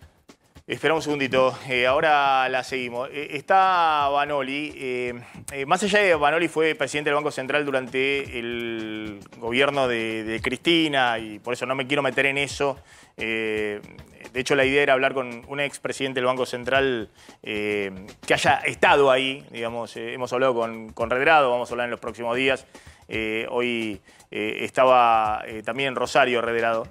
Speaker 1: Espera un segundito, ahora la seguimos. Está Vanoli. Más allá de Vanoli, fue presidente del Banco Central durante el gobierno de Cristina y por eso no me quiero meter en eso. De hecho, la idea era hablar con un expresidente del Banco Central que haya estado ahí. Digamos, hemos hablado con Redrado, vamos a hablar en los próximos días. Hoy estaba también Rosario Redrado.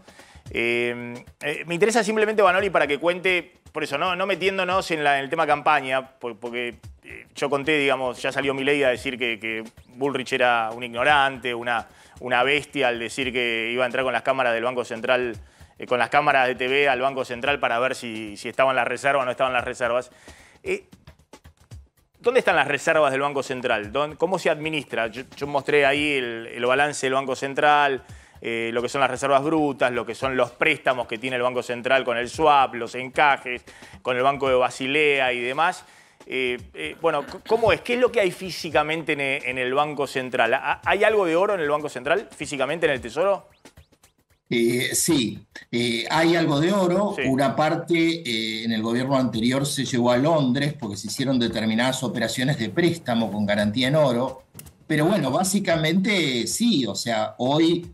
Speaker 1: Me interesa simplemente Vanoli para que cuente, por eso, no metiéndonos en el tema campaña, porque yo conté, digamos, ya salió Milei a decir que Bullrich era un ignorante, una bestia al decir que iba a entrar con las cámaras del Banco Central, con las cámaras de TV al Banco Central para ver si estaban las reservas o no estaban las reservas. ¿Dónde están las reservas del Banco Central? ¿Cómo se administra? Yo mostré ahí el balance del Banco Central, lo que son las reservas brutas, lo que son los préstamos que tiene el Banco Central con el swap, los encajes, con el Banco de Basilea y demás. Bueno, ¿cómo es? ¿Qué es lo que hay físicamente en el Banco Central? ¿Hay algo de oro en el Banco Central, físicamente en el Tesoro?
Speaker 2: Sí, hay algo de oro. Sí. Una parte en el gobierno anterior se llevó a Londres porque se hicieron determinadas operaciones de préstamo con garantía en oro. Pero bueno, básicamente sí, o sea, hoy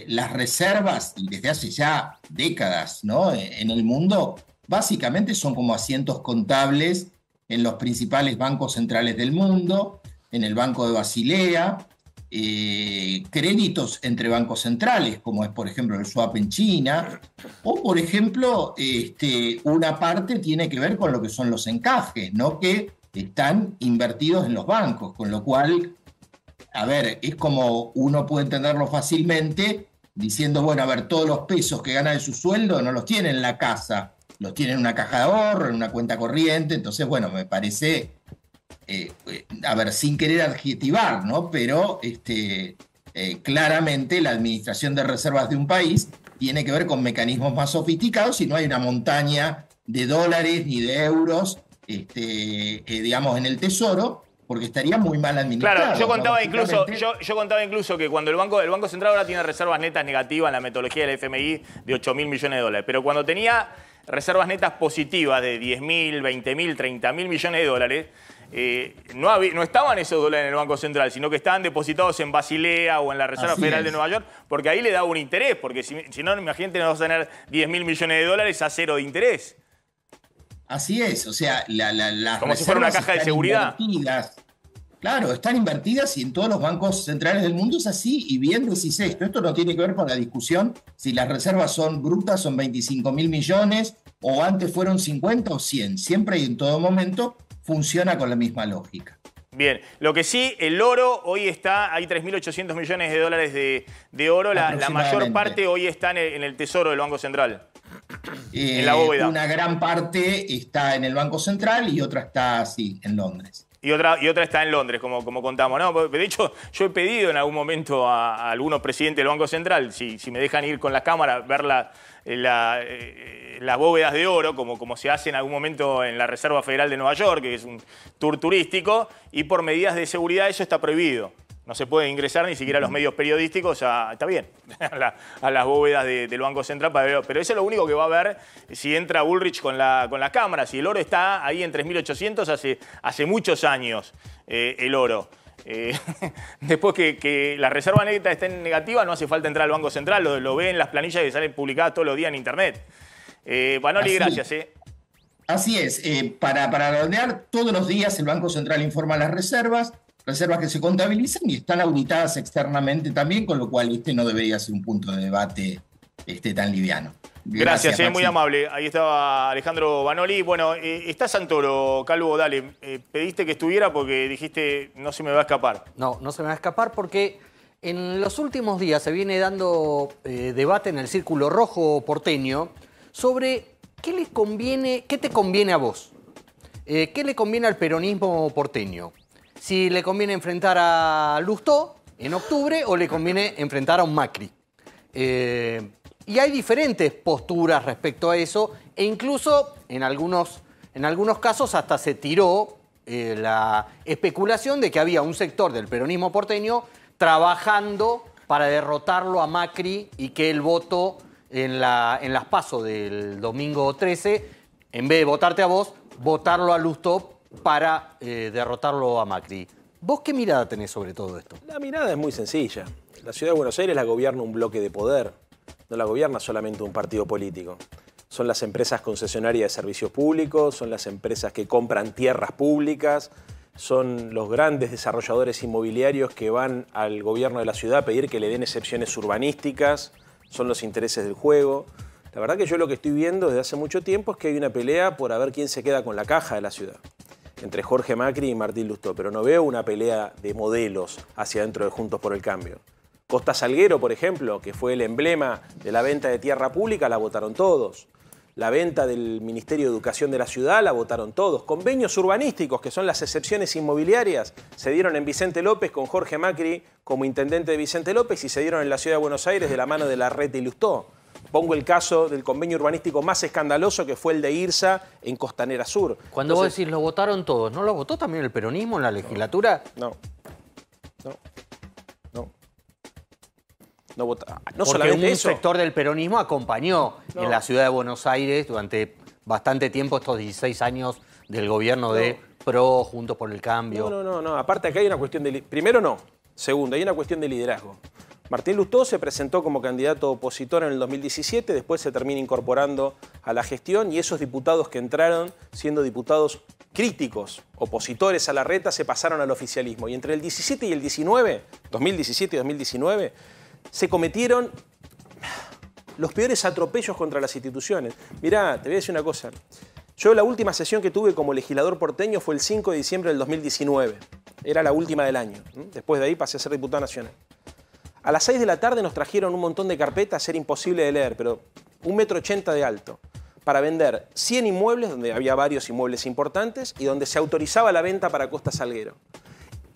Speaker 2: las reservas, y desde hace ya décadas, ¿no?, en el mundo, básicamente son como asientos contables en los principales bancos centrales del mundo, en el Banco de Basilea, créditos entre bancos centrales, como es por ejemplo el swap en China, o por ejemplo una parte tiene que ver con lo que son los encajes, ¿no?, que están invertidos en los bancos, con lo cual, a ver, es como uno puede entenderlo fácilmente diciendo, bueno, a ver, todos los pesos que gana de su sueldo no los tiene en la casa, los tiene en una caja de ahorro, en una cuenta corriente. Entonces, bueno, me parece, a ver, sin querer adjetivar, ¿no?, pero claramente la administración de reservas de un país tiene que ver con mecanismos más sofisticados y no hay una montaña de dólares ni de euros, digamos, en el Tesoro, porque estaría muy mal administrado.
Speaker 1: Claro, yo contaba incluso que cuando el Banco Central ahora tiene reservas netas negativas en la metodología del FMI de 8.000 millones de dólares, pero cuando tenía reservas netas positivas de 10.000, 20.000, 30.000 millones de dólares, no estaban esos dólares en el Banco Central, sino que estaban depositados en Basilea o en la Reserva Federal de Nueva York, porque ahí le daba un interés, porque si no, imagínate, no vas a tener 10.000 millones de dólares a cero de interés.
Speaker 2: Así es, o sea, las
Speaker 1: como si fuera una caja de seguridad.
Speaker 2: Claro, están invertidas y en todos los bancos centrales del mundo es así, y bien decís esto no tiene que ver con la discusión si las reservas son brutas, son 25.000 millones, o antes fueron 50 o 100, siempre y en todo momento funciona con la misma lógica.
Speaker 1: Bien, lo que sí, el oro hoy está, hay 3.800 millones de dólares de oro, la mayor parte hoy está en el Tesoro del Banco Central. En la bóveda.
Speaker 2: Una gran parte está en el Banco Central y otra está así, en Londres.
Speaker 1: Y otra está en Londres, como contamos. No, de hecho, yo he pedido en algún momento a algunos presidentes del Banco Central, si me dejan ir con las cámaras, ver las bóvedas de oro, como se hace en algún momento en la Reserva Federal de Nueva York, que es un tour turístico, y por medidas de seguridad eso está prohibido. No se puede ingresar ni siquiera a los medios periodísticos, está bien, a las bóvedas del Banco Central, pero eso es lo único que va a ver si entra Bullrich con la cámara. Si el oro está ahí en 3.800 hace muchos años, el oro. Después que la reserva neta esté en negativa, no hace falta entrar al Banco Central, lo ven en las planillas que salen publicadas todos los días en Internet. Vanoli, gracias.
Speaker 2: Así es, para redondear, todos los días el Banco Central informa las reservas que se contabilizan y están auditadas externamente también, con lo cual este no debería ser un punto de debate tan liviano.
Speaker 1: Gracias, muy amable. Ahí estaba Alejandro Banoli. Bueno, está Santoro, Calvo, dale. Pediste que estuviera porque dijiste no se me va a escapar.
Speaker 4: No, no se me va a escapar porque en los últimos días se viene dando debate en el Círculo Rojo porteño sobre qué te conviene a vos. ¿Qué le conviene al peronismo porteño? Si le conviene enfrentar a Lustó en octubre o le conviene enfrentar a un Macri. Y hay diferentes posturas respecto a eso e incluso en algunos casos hasta se tiró la especulación de que había un sector del peronismo porteño trabajando para derrotarlo a Macri y que el voto en las PASO del domingo 13, en vez de votarte a vos, votarlo a Lustó para derrotarlo a Macri. ¿Vos qué mirada tenés sobre todo esto?
Speaker 5: La mirada es muy sencilla. La ciudad de Buenos Aires la gobierna un bloque de poder. No la gobierna solamente un partido político. Son las empresas concesionarias de servicios públicos, son las empresas que compran tierras públicas, son los grandes desarrolladores inmobiliarios que van al gobierno de la ciudad a pedir que le den excepciones urbanísticas, son los intereses del juego. La verdad que yo lo que estoy viendo desde hace mucho tiempo es que hay una pelea por a ver quién se queda con la caja de la ciudad, entre Jorge Macri y Martín Lustó, pero no veo una pelea de modelos hacia adentro de Juntos por el Cambio. Costa Salguero, por ejemplo, que fue el emblema de la venta de tierra pública, la votaron todos. La venta del Ministerio de Educación de la ciudad la votaron todos. Convenios urbanísticos, que son las excepciones inmobiliarias, se dieron en Vicente López con Jorge Macri como intendente de Vicente López y se dieron en la ciudad de Buenos Aires de la mano de Larreta y Lustó. Pongo el caso del convenio urbanístico más escandaloso que fue el de IRSA en Costanera Sur.
Speaker 4: Cuando vos decís lo votaron todos, ¿no lo votó también el peronismo en la legislatura?
Speaker 5: No. No vota. No
Speaker 4: porque
Speaker 5: solamente
Speaker 4: un
Speaker 5: eso.
Speaker 4: sector del peronismo acompañó en la ciudad de Buenos Aires durante bastante tiempo estos 16 años del gobierno de PRO, Juntos por el Cambio.
Speaker 5: No. Aparte acá hay una cuestión de... Primero no. Segundo, hay una cuestión de liderazgo. Martín Lustó se presentó como candidato opositor en el 2017, después se termina incorporando a la gestión y esos diputados que entraron siendo diputados críticos, opositores a Larreta, se pasaron al oficialismo. Y entre el 17 y el 19, 2017 y 2019... se cometieron los peores atropellos contra las instituciones. Mirá, te voy a decir una cosa. Yo la última sesión que tuve como legislador porteño fue el 5 de diciembre del 2019. Era la última del año. Después de ahí pasé a ser diputado nacional. A las 6 de la tarde nos trajeron un montón de carpetas, era imposible de leer, pero 1,80 m de alto, para vender 100 inmuebles, donde había varios inmuebles importantes, y donde se autorizaba la venta para Costa Salguero.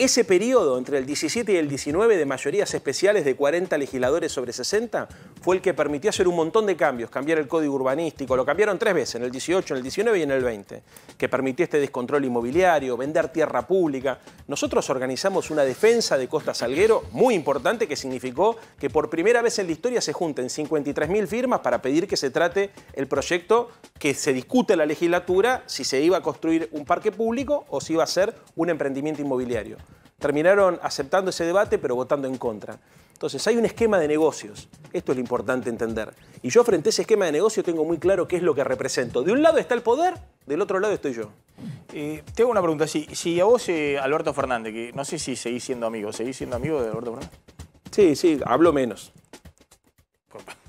Speaker 5: Ese periodo, entre el 17 y el 19, de mayorías especiales de 40 legisladores sobre 60, fue el que permitió hacer un montón de cambios, cambiar el código urbanístico, lo cambiaron 3 veces, en el 18, en el 19 y en el 20, que permitió este descontrol inmobiliario, vender tierra pública. Nosotros organizamos una defensa de Costa Salguero muy importante que significó que por primera vez en la historia se junten 53.000 firmas para pedir que se trate el proyecto que se discute en la legislatura si se iba a construir un parque público o si iba a ser un emprendimiento inmobiliario. Terminaron aceptando ese debate, pero votando en contra. Entonces, hay un esquema de negocios. Esto es lo importante entender. Y yo frente a ese esquema de negocio tengo muy claro qué es lo que represento. De un lado está el poder, del otro lado estoy yo.
Speaker 1: Te hago una pregunta. Si a vos, Alberto Fernández, que no sé si seguís siendo amigo de Alberto Fernández.
Speaker 5: Sí, hablo menos.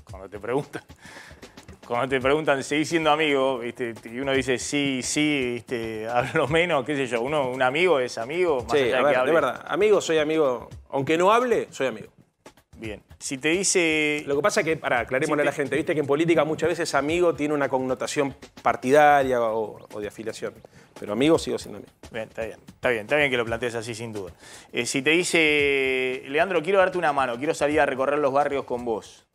Speaker 1: Cuando te preguntan, ¿seguís siendo amigo? ¿Viste? Y uno dice, sí, ¿viste? Hablo menos, qué sé yo. Un amigo es amigo, más allá de que hable.
Speaker 5: De verdad, amigo, soy amigo. Aunque no hable, soy amigo.
Speaker 1: Bien. Si te dice...
Speaker 5: Lo que pasa es que, aclarémosle a la gente, viste que en política muchas veces amigo tiene una connotación partidaria o de afiliación. Pero amigo sigo siendo amigo.
Speaker 1: Bien, está bien que lo plantees así sin duda. Si te dice, Leandro, quiero darte una mano, quiero salir a recorrer los barrios con vos.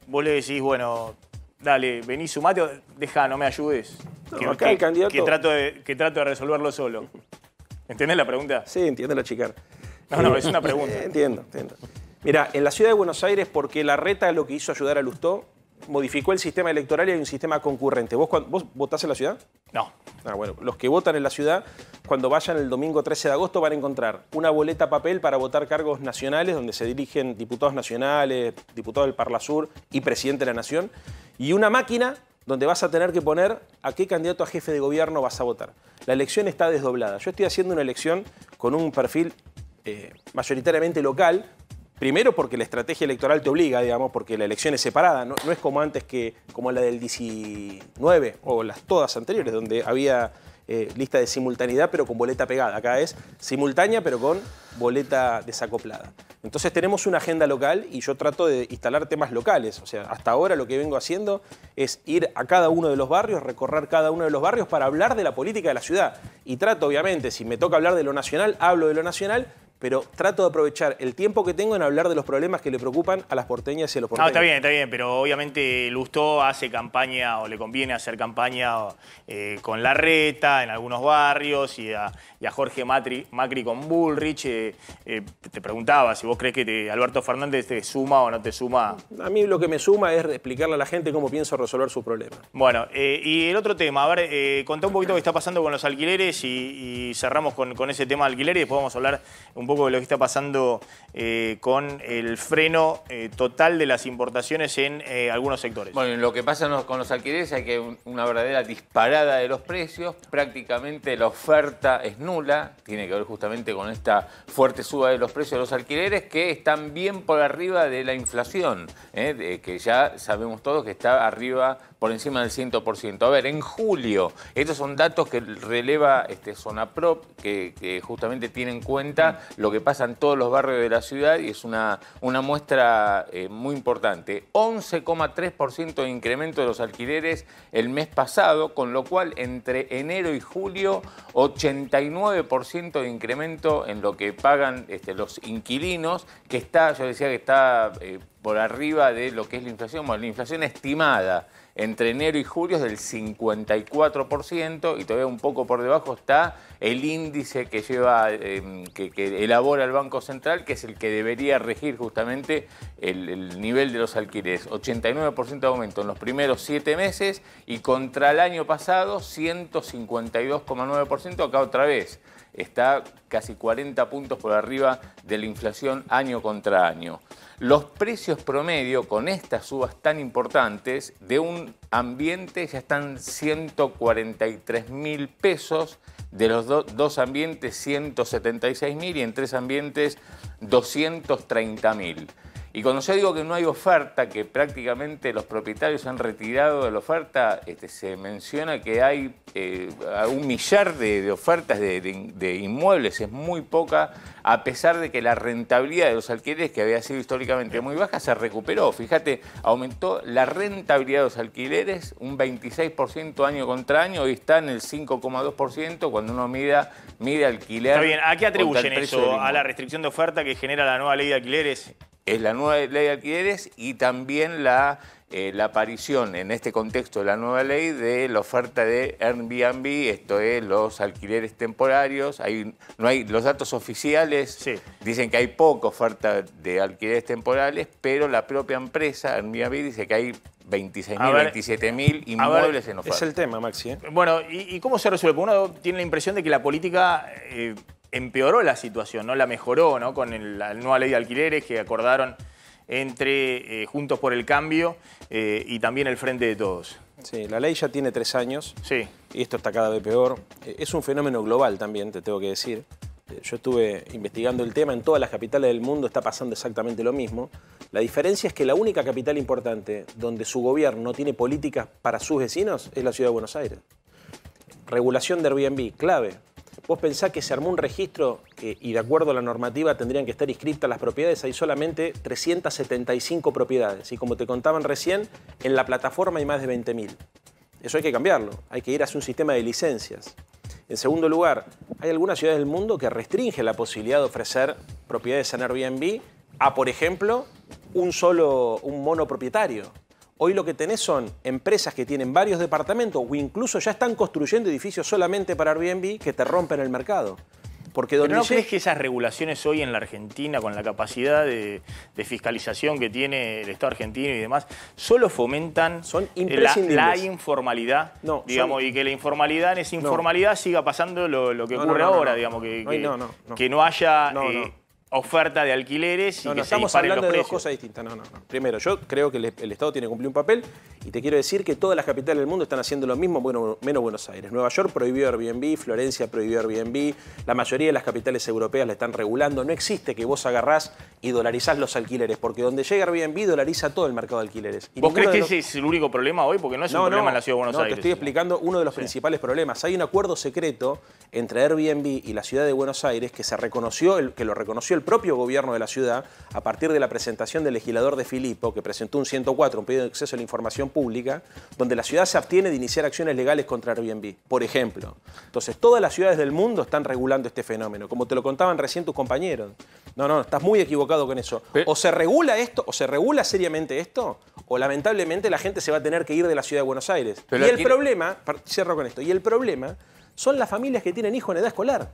Speaker 1: Vos le decís, bueno, dale, vení, sumate, deja, no me ayudes.
Speaker 5: No, acá el candidato...
Speaker 1: que trato de resolverlo solo. ¿Entendés la pregunta?
Speaker 5: Sí, entiendo la chica.
Speaker 1: No, es una pregunta.
Speaker 5: Entiendo. Mira, en la ciudad de Buenos Aires, porque Larreta lo que hizo ayudar a Lustó, modificó el sistema electoral y hay un sistema concurrente. ¿Vos votás en la ciudad?
Speaker 1: No.
Speaker 5: Bueno, los que votan en la ciudad, cuando vayan el domingo 13 de agosto van a encontrar una boleta papel para votar cargos nacionales, donde se dirigen diputados nacionales, diputados del Parlasur y presidente de la Nación, y una máquina donde vas a tener que poner a qué candidato a jefe de gobierno vas a votar. La elección está desdoblada. Yo estoy haciendo una elección con un perfil mayoritariamente local, primero porque la estrategia electoral te obliga, digamos, porque la elección es separada, no es como antes, como la del 19 o las todas anteriores, donde había lista de simultaneidad pero con boleta pegada. Acá es simultánea pero con boleta desacoplada. Entonces tenemos una agenda local y yo trato de instalar temas locales. O sea, hasta ahora lo que vengo haciendo es ir a cada uno de los barrios, recorrer cada uno de los barrios para hablar de la política de la ciudad. Y trato, obviamente, si me toca hablar de lo nacional, hablo de lo nacional, pero trato de aprovechar el tiempo que tengo en hablar de los problemas que le preocupan a las porteñas y a los porteños.
Speaker 1: No, está bien, pero obviamente Lustó hace campaña, o le conviene hacer campaña con Larreta en algunos barrios y a Jorge Macri con Bullrich. Te preguntaba si vos crees que Alberto Fernández te suma o no te suma.
Speaker 5: A mí lo que me suma es explicarle a la gente cómo pienso resolver sus problemas.
Speaker 1: Bueno, y el otro tema, a ver, contá un poquito qué está pasando con los alquileres y cerramos con ese tema de alquileres y después vamos a hablar un poco de lo que está pasando con el freno total de las importaciones en algunos sectores.
Speaker 6: Bueno, lo que pasa con los alquileres es que hay una verdadera disparada de los precios, prácticamente la oferta es nula, tiene que ver justamente con esta fuerte suba de los precios de los alquileres que están bien por arriba de la inflación, que ya sabemos todos que está arriba por encima del 100%. A ver, en julio, estos son datos que releva Zonaprop, que justamente tiene en cuenta lo que pasa en todos los barrios de la ciudad y es una muestra muy importante. 11,3% de incremento de los alquileres el mes pasado, con lo cual entre enero y julio 89% de incremento en lo que pagan los inquilinos, que está, yo decía que está por arriba de lo que es la inflación. Bueno, la inflación estimada entre enero y julio es del 54% y todavía un poco por debajo está el índice que lleva, que elabora el Banco Central, que es el que debería regir justamente el nivel de los alquileres. 89% de aumento en los primeros 7 meses y contra el año pasado 152,9%, acá otra vez. Está casi 40 puntos por arriba de la inflación año contra año. Los precios promedio con estas subas tan importantes de un ambiente ya están 143.000 pesos, de los dos ambientes 176.000 y en 3 ambientes 230.000. Y cuando yo digo que no hay oferta, que prácticamente los propietarios han retirado de la oferta, se menciona que hay 1 millar de ofertas de inmuebles, es muy poca, a pesar de que la rentabilidad de los alquileres, que había sido históricamente muy baja, se recuperó. Fíjate, aumentó la rentabilidad de los alquileres un 26% año contra año, hoy está en el 5,2% cuando uno mide alquiler.
Speaker 1: Está bien, ¿a qué atribuyen eso? ¿A la restricción de oferta que genera la nueva ley de alquileres?
Speaker 6: Es la nueva ley de alquileres y también la aparición en este contexto de la nueva ley de la oferta de Airbnb, esto es los alquileres temporarios. No hay los datos oficiales, sí, dicen que hay poca oferta de alquileres temporales, pero la propia empresa Airbnb dice que hay 26.000, 27.000 inmuebles en oferta.
Speaker 5: Es el tema, Maxi.
Speaker 1: Bueno, ¿y cómo se resuelve? Uno tiene la impresión de que la política empeoró la situación, no la mejoró, ¿no? Con la nueva ley de alquileres que acordaron entre Juntos por el Cambio y también el Frente de Todos.
Speaker 5: Sí, la ley ya tiene 3 años.
Speaker 1: Sí.
Speaker 5: Y esto está cada vez peor. Es un fenómeno global también, te tengo que decir. Yo estuve investigando el tema, en todas las capitales del mundo está pasando exactamente lo mismo. La diferencia es que la única capital importante donde su gobierno no tiene políticas para sus vecinos es la ciudad de Buenos Aires. Regulación de Airbnb, clave. Vos pensás que se armó un registro y de acuerdo a la normativa tendrían que estar inscritas las propiedades, hay solamente 375 propiedades. Y como te contaban recién, en la plataforma hay más de 20.000. Eso hay que cambiarlo, hay que ir hacia un sistema de licencias. En segundo lugar, hay algunas ciudades del mundo que restringen la posibilidad de ofrecer propiedades en Airbnb a, por ejemplo, un monopropietario. Hoy lo que tenés son empresas que tienen varios departamentos o incluso ya están construyendo edificios solamente para Airbnb que te rompen el mercado. Porque
Speaker 1: ¿Pero no crees que esas regulaciones hoy en la Argentina, con la capacidad de fiscalización que tiene el Estado argentino y demás, solo fomentan la informalidad? No, digamos, y que la informalidad, en esa informalidad siga pasando lo que ocurre ahora, digamos, que no haya oferta de alquileres y
Speaker 5: No,
Speaker 1: que se
Speaker 5: estamos
Speaker 1: disparen
Speaker 5: hablando
Speaker 1: los
Speaker 5: de dos
Speaker 1: precios.
Speaker 5: cosas distintas. No. Primero, yo creo que el Estado tiene que cumplir un papel y te quiero decir que todas las capitales del mundo están haciendo lo mismo, menos Buenos Aires. Nueva York prohibió Airbnb, Florencia prohibió Airbnb, la mayoría de las capitales europeas la están regulando. No existe que vos agarrás y dolarizás los alquileres, porque donde llega Airbnb dolariza todo el mercado de alquileres. Y
Speaker 1: ¿Vos crees que
Speaker 5: los...
Speaker 1: ese es el único problema hoy? Porque no es un problema en la Ciudad de Buenos Aires.
Speaker 5: No, te estoy explicando uno de los principales problemas. Hay un acuerdo secreto entre Airbnb y la Ciudad de Buenos Aires que lo reconoció el propio gobierno de la ciudad a partir de la presentación del legislador de Filippo, que presentó un 104, un pedido de acceso a la información pública, donde la ciudad se abstiene de iniciar acciones legales contra Airbnb, por ejemplo. Entonces, todas las ciudades del mundo están regulando este fenómeno, como te lo contaban recién tus compañeros. No, estás muy equivocado con eso. O se regula esto, o se regula seriamente esto, o lamentablemente la gente se va a tener que ir de la Ciudad de Buenos Aires.
Speaker 6: Pero
Speaker 5: y el problema, cierro con esto, y el problema son las familias que tienen hijos en edad escolar.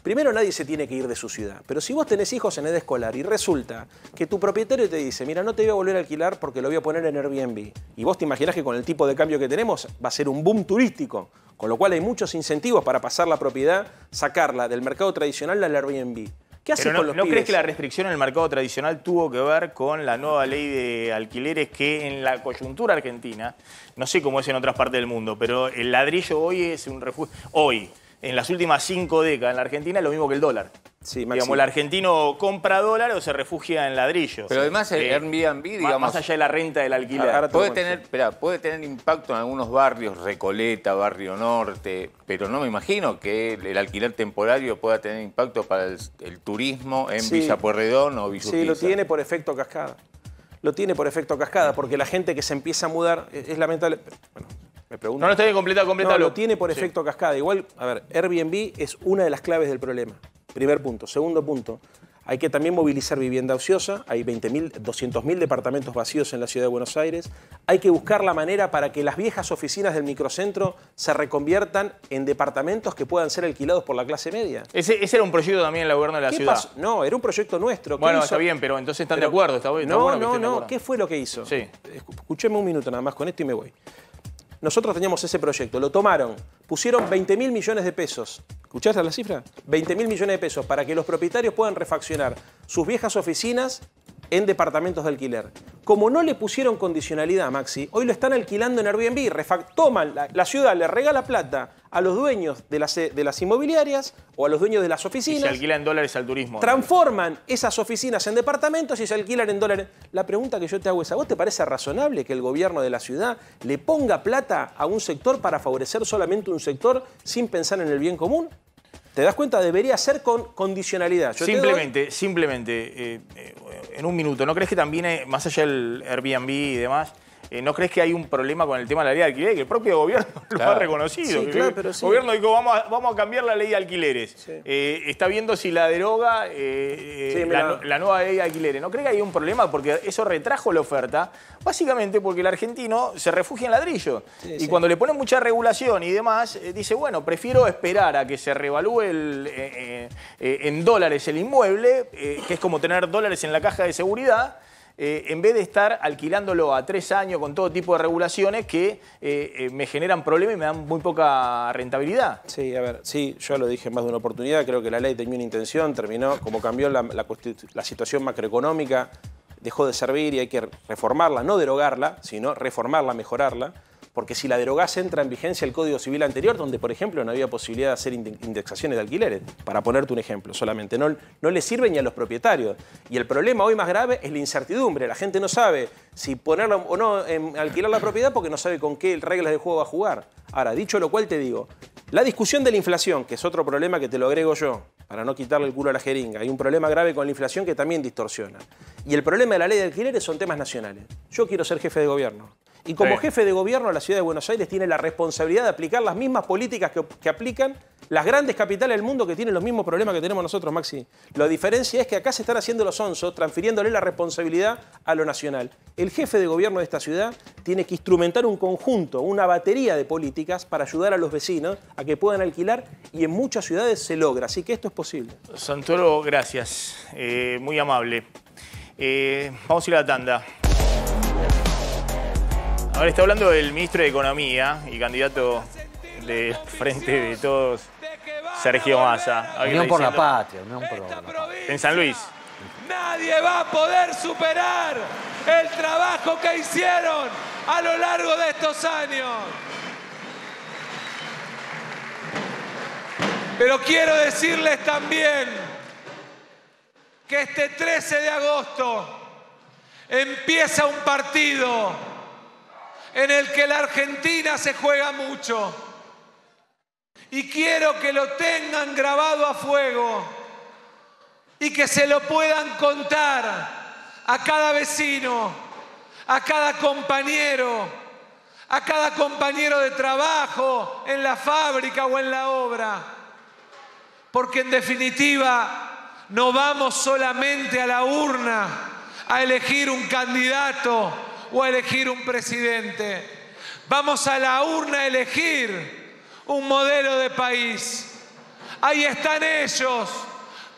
Speaker 5: Primero, nadie se tiene que ir de su ciudad, pero si vos tenés hijos en edad escolar y resulta que tu propietario te dice, mira, no te voy a volver a alquilar porque lo voy a poner en Airbnb, y vos te imaginás que con el tipo de cambio que tenemos va a ser un boom turístico, con lo cual hay muchos incentivos para pasar la propiedad, sacarla del mercado tradicional al Airbnb. ¿Qué haces con los
Speaker 1: ¿No
Speaker 5: pibes?
Speaker 1: crees que la restricción en el mercado tradicional tuvo que ver con la nueva ley de alquileres que en la coyuntura argentina, no sé cómo es en otras partes del mundo, pero el ladrillo hoy es un refugio... Hoy, en las últimas 5 décadas en la Argentina, es lo mismo que el dólar.
Speaker 5: Sí, Maxi.
Speaker 1: Digamos, el argentino compra dólar o se refugia en ladrillo.
Speaker 6: Pero además el Airbnb, digamos...
Speaker 1: Más allá de la renta del alquiler.
Speaker 5: Ahora
Speaker 6: puede tener impacto en algunos barrios, Recoleta, Barrio Norte, pero no me imagino que el alquiler temporario pueda tener impacto para el turismo en Villa Pueyrredón o Villa Urquiza.
Speaker 5: Sí, lo tiene por efecto cascada. Lo tiene por efecto cascada, porque la gente que se empieza a mudar es lamentable. Bueno, me pregunto.
Speaker 1: No está bien completado.
Speaker 5: No, lo tiene por efecto cascada. Igual, a ver, Airbnb es una de las claves del problema. Primer punto. Segundo punto, hay que también movilizar vivienda ociosa. Hay 200.000 departamentos vacíos en la Ciudad de Buenos Aires. Hay que buscar la manera para que las viejas oficinas del microcentro se reconviertan en departamentos que puedan ser alquilados por la clase media.
Speaker 1: Ese era un proyecto también del gobierno de la
Speaker 5: ¿Qué
Speaker 1: ciudad.
Speaker 5: pasó? No, era un proyecto nuestro.
Speaker 1: Bueno, está bien, pero entonces están de acuerdo. Está bueno que estén de acuerdo.
Speaker 5: ¿Qué fue lo que hizo?
Speaker 1: Sí.
Speaker 5: Escúcheme un minuto nada más con esto y me voy. Nosotros teníamos ese proyecto, lo tomaron, pusieron 20.000 millones de pesos. ¿Escuchaste la cifra? 20.000 millones de pesos para que los propietarios puedan refaccionar sus viejas oficinas en departamentos de alquiler. Como no le pusieron condicionalidad, Maxi, hoy lo están alquilando en Airbnb. Toman, la ciudad le regala plata a los dueños de las inmobiliarias o a los dueños de las
Speaker 1: Y
Speaker 5: oficinas.
Speaker 1: se alquila en dólares al turismo.
Speaker 5: Transforman esas oficinas en departamentos y se alquilan en dólares. La pregunta que yo te hago es, ¿a vos te parece razonable que el gobierno de la ciudad le ponga plata a un sector para favorecer solamente un sector sin pensar en el bien común? ¿Te das cuenta? Debería ser con condicionalidad.
Speaker 1: Simplemente, en un minuto, ¿no crees que también, más allá del Airbnb y demás, ¿no crees que hay un problema con el tema de la ley de alquileres? Que el propio gobierno lo ha reconocido.
Speaker 5: Sí, claro, pero sí.
Speaker 1: El gobierno dijo, vamos a cambiar la ley de alquileres.
Speaker 5: Sí.
Speaker 1: Está viendo si la deroga la nueva ley de alquileres. ¿No crees que hay un problema? Porque eso retrajo la oferta, básicamente porque el argentino se refugia en ladrillo. Y cuando le ponen mucha regulación y demás, dice, bueno, prefiero esperar a que se revalúe en dólares el inmueble, que es como tener dólares en la caja de seguridad, en vez de estar alquilándolo a 3 años con todo tipo de regulaciones que me generan problemas y me dan muy poca rentabilidad.
Speaker 5: Sí, a ver, sí, yo lo dije en más de una oportunidad, creo que la ley tenía una intención, terminó, como cambió la situación macroeconómica, dejó de servir y hay que reformarla, no derogarla, sino reformarla, mejorarla, porque si la derogás entra en vigencia el Código Civil anterior, donde, por ejemplo, no había posibilidad de hacer indexaciones de alquileres, para ponerte un ejemplo solamente. No le sirve ni a los propietarios. Y el problema hoy más grave es la incertidumbre. La gente no sabe si ponerla o no en alquilar la propiedad porque no sabe con qué reglas de juego va a jugar. Ahora, dicho lo cual te digo, la discusión de la inflación, que es otro problema que te lo agrego yo, para no quitarle el culo a la jeringa, hay un problema grave con la inflación que también distorsiona. Y el problema de la ley de alquileres son temas nacionales. Yo quiero ser jefe de gobierno. Y como jefe de gobierno, la Ciudad de Buenos Aires tiene la responsabilidad de aplicar las mismas políticas que aplican las grandes capitales del mundo que tienen los mismos problemas que tenemos nosotros, Maxi. La diferencia es que acá se están haciendo los onzos, transfiriéndole la responsabilidad a lo nacional. El jefe de gobierno de esta ciudad tiene que instrumentar un conjunto, una batería de políticas para ayudar a los vecinos a que puedan alquilar y en muchas ciudades se logra. Así que esto es posible.
Speaker 1: Santoro, gracias. Muy amable. Vamos a ir a la tanda. Ahora está hablando del ministro de Economía y candidato del Frente de Todos, Sergio Massa.
Speaker 4: Unión por la Patria, Unión por la Patria.
Speaker 1: En San Luis.
Speaker 7: Nadie va a poder superar el trabajo que hicieron a lo largo de estos años. Pero quiero decirles también que este 13 de agosto empieza un partido en el que la Argentina se juega mucho. Y quiero que lo tengan grabado a fuego y que se lo puedan contar a cada vecino, a cada compañero de trabajo, en la fábrica o en la obra. Porque en definitiva no vamos solamente a la urna a elegir un candidato o a elegir un presidente. Vamos a la urna a elegir un modelo de país. Ahí están ellos,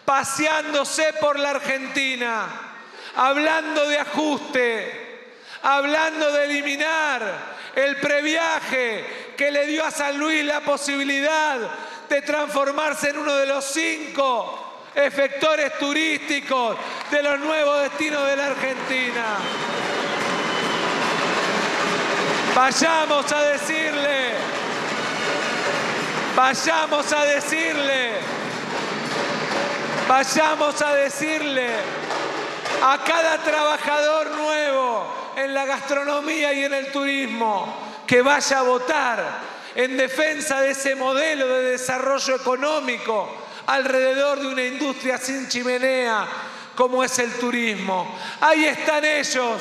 Speaker 7: paseándose por la Argentina, hablando de ajuste, hablando de eliminar el previaje que le dio a San Luis la posibilidad de transformarse en uno de los 5 efectores turísticos de los nuevos destinos de la Argentina. Vayamos a decirle a cada trabajador nuevo en la gastronomía y en el turismo que vaya a votar en defensa de ese modelo de desarrollo económico alrededor de una industria sin chimenea como es el turismo. Ahí están ellos,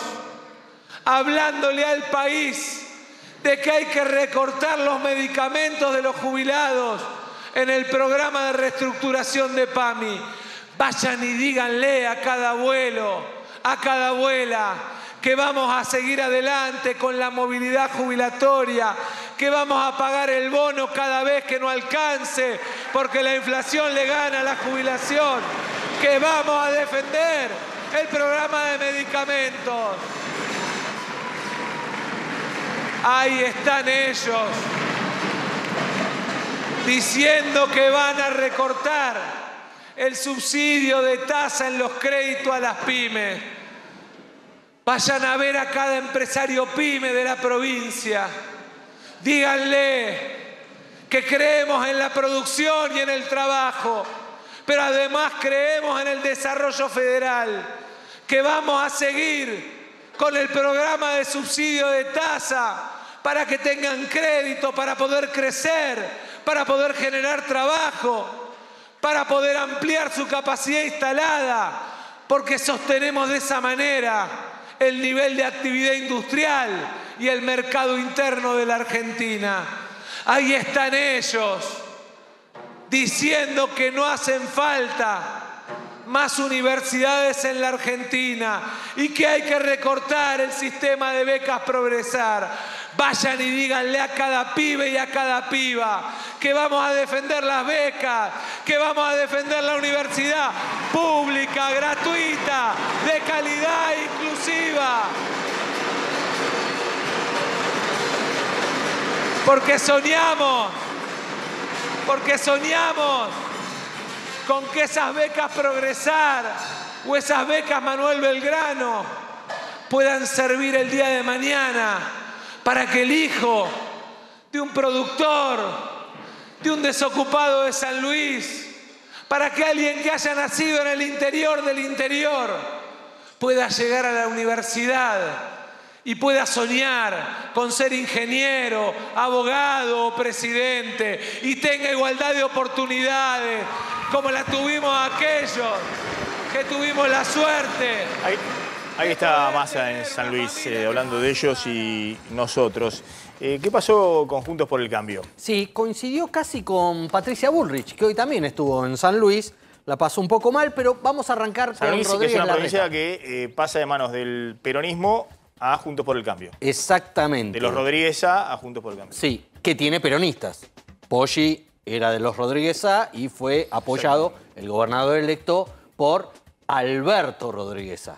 Speaker 7: hablándole al país de que hay que recortar los medicamentos de los jubilados en el programa de reestructuración de PAMI. Vayan y díganle a cada abuelo, a cada abuela, que vamos a seguir adelante con la movilidad jubilatoria, que vamos a pagar el bono cada vez que no alcance, porque la inflación le gana a la jubilación, que vamos a defender el programa de medicamentos. Ahí están ellos, diciendo que van a recortar el subsidio de tasa en los créditos a las pymes. Vayan a ver a cada empresario pyme de la provincia. Díganle que creemos en la producción y en el trabajo, pero además creemos en el desarrollo federal, que vamos a seguir con el programa de subsidio de tasa para que tengan crédito, para poder crecer, para poder generar trabajo, para poder ampliar su capacidad instalada, porque sostenemos de esa manera el nivel de actividad industrial y el mercado interno de la Argentina. Ahí están ellos, diciendo que no hacen falta más universidades en la Argentina y que hay que recortar el sistema de becas Progresar. Vayan y díganle a cada pibe y a cada piba que vamos a defender las becas, que vamos a defender la universidad pública, gratuita, de calidad e inclusiva. Porque soñamos con que esas becas Progresar o esas becas Manuel Belgrano puedan servir el día de mañana para que el hijo de un productor, de un desocupado de San Luis, para que alguien que haya nacido en el interior del interior pueda llegar a la universidad y pueda soñar con ser ingeniero, abogado o presidente y tenga igualdad de oportunidades como la tuvimos aquellos que tuvimos la suerte.
Speaker 1: Ahí está Massa en San Luis, hablando de ellos y nosotros. ¿Qué pasó con Juntos por el Cambio?
Speaker 4: Sí, coincidió casi con Patricia Bullrich, que hoy también estuvo en San Luis. La pasó un poco mal, pero vamos a arrancar
Speaker 1: San
Speaker 4: con
Speaker 1: Luis,
Speaker 4: Rodríguez
Speaker 1: que es una
Speaker 4: Larreta.
Speaker 1: provincia que pasa de manos del peronismo a Juntos por el Cambio.
Speaker 4: Exactamente.
Speaker 1: De los Rodríguez a Juntos por el Cambio.
Speaker 4: Sí, que tiene peronistas. Poggi era de los Rodríguez y fue apoyado, el gobernador electo, por Alberto Rodríguez.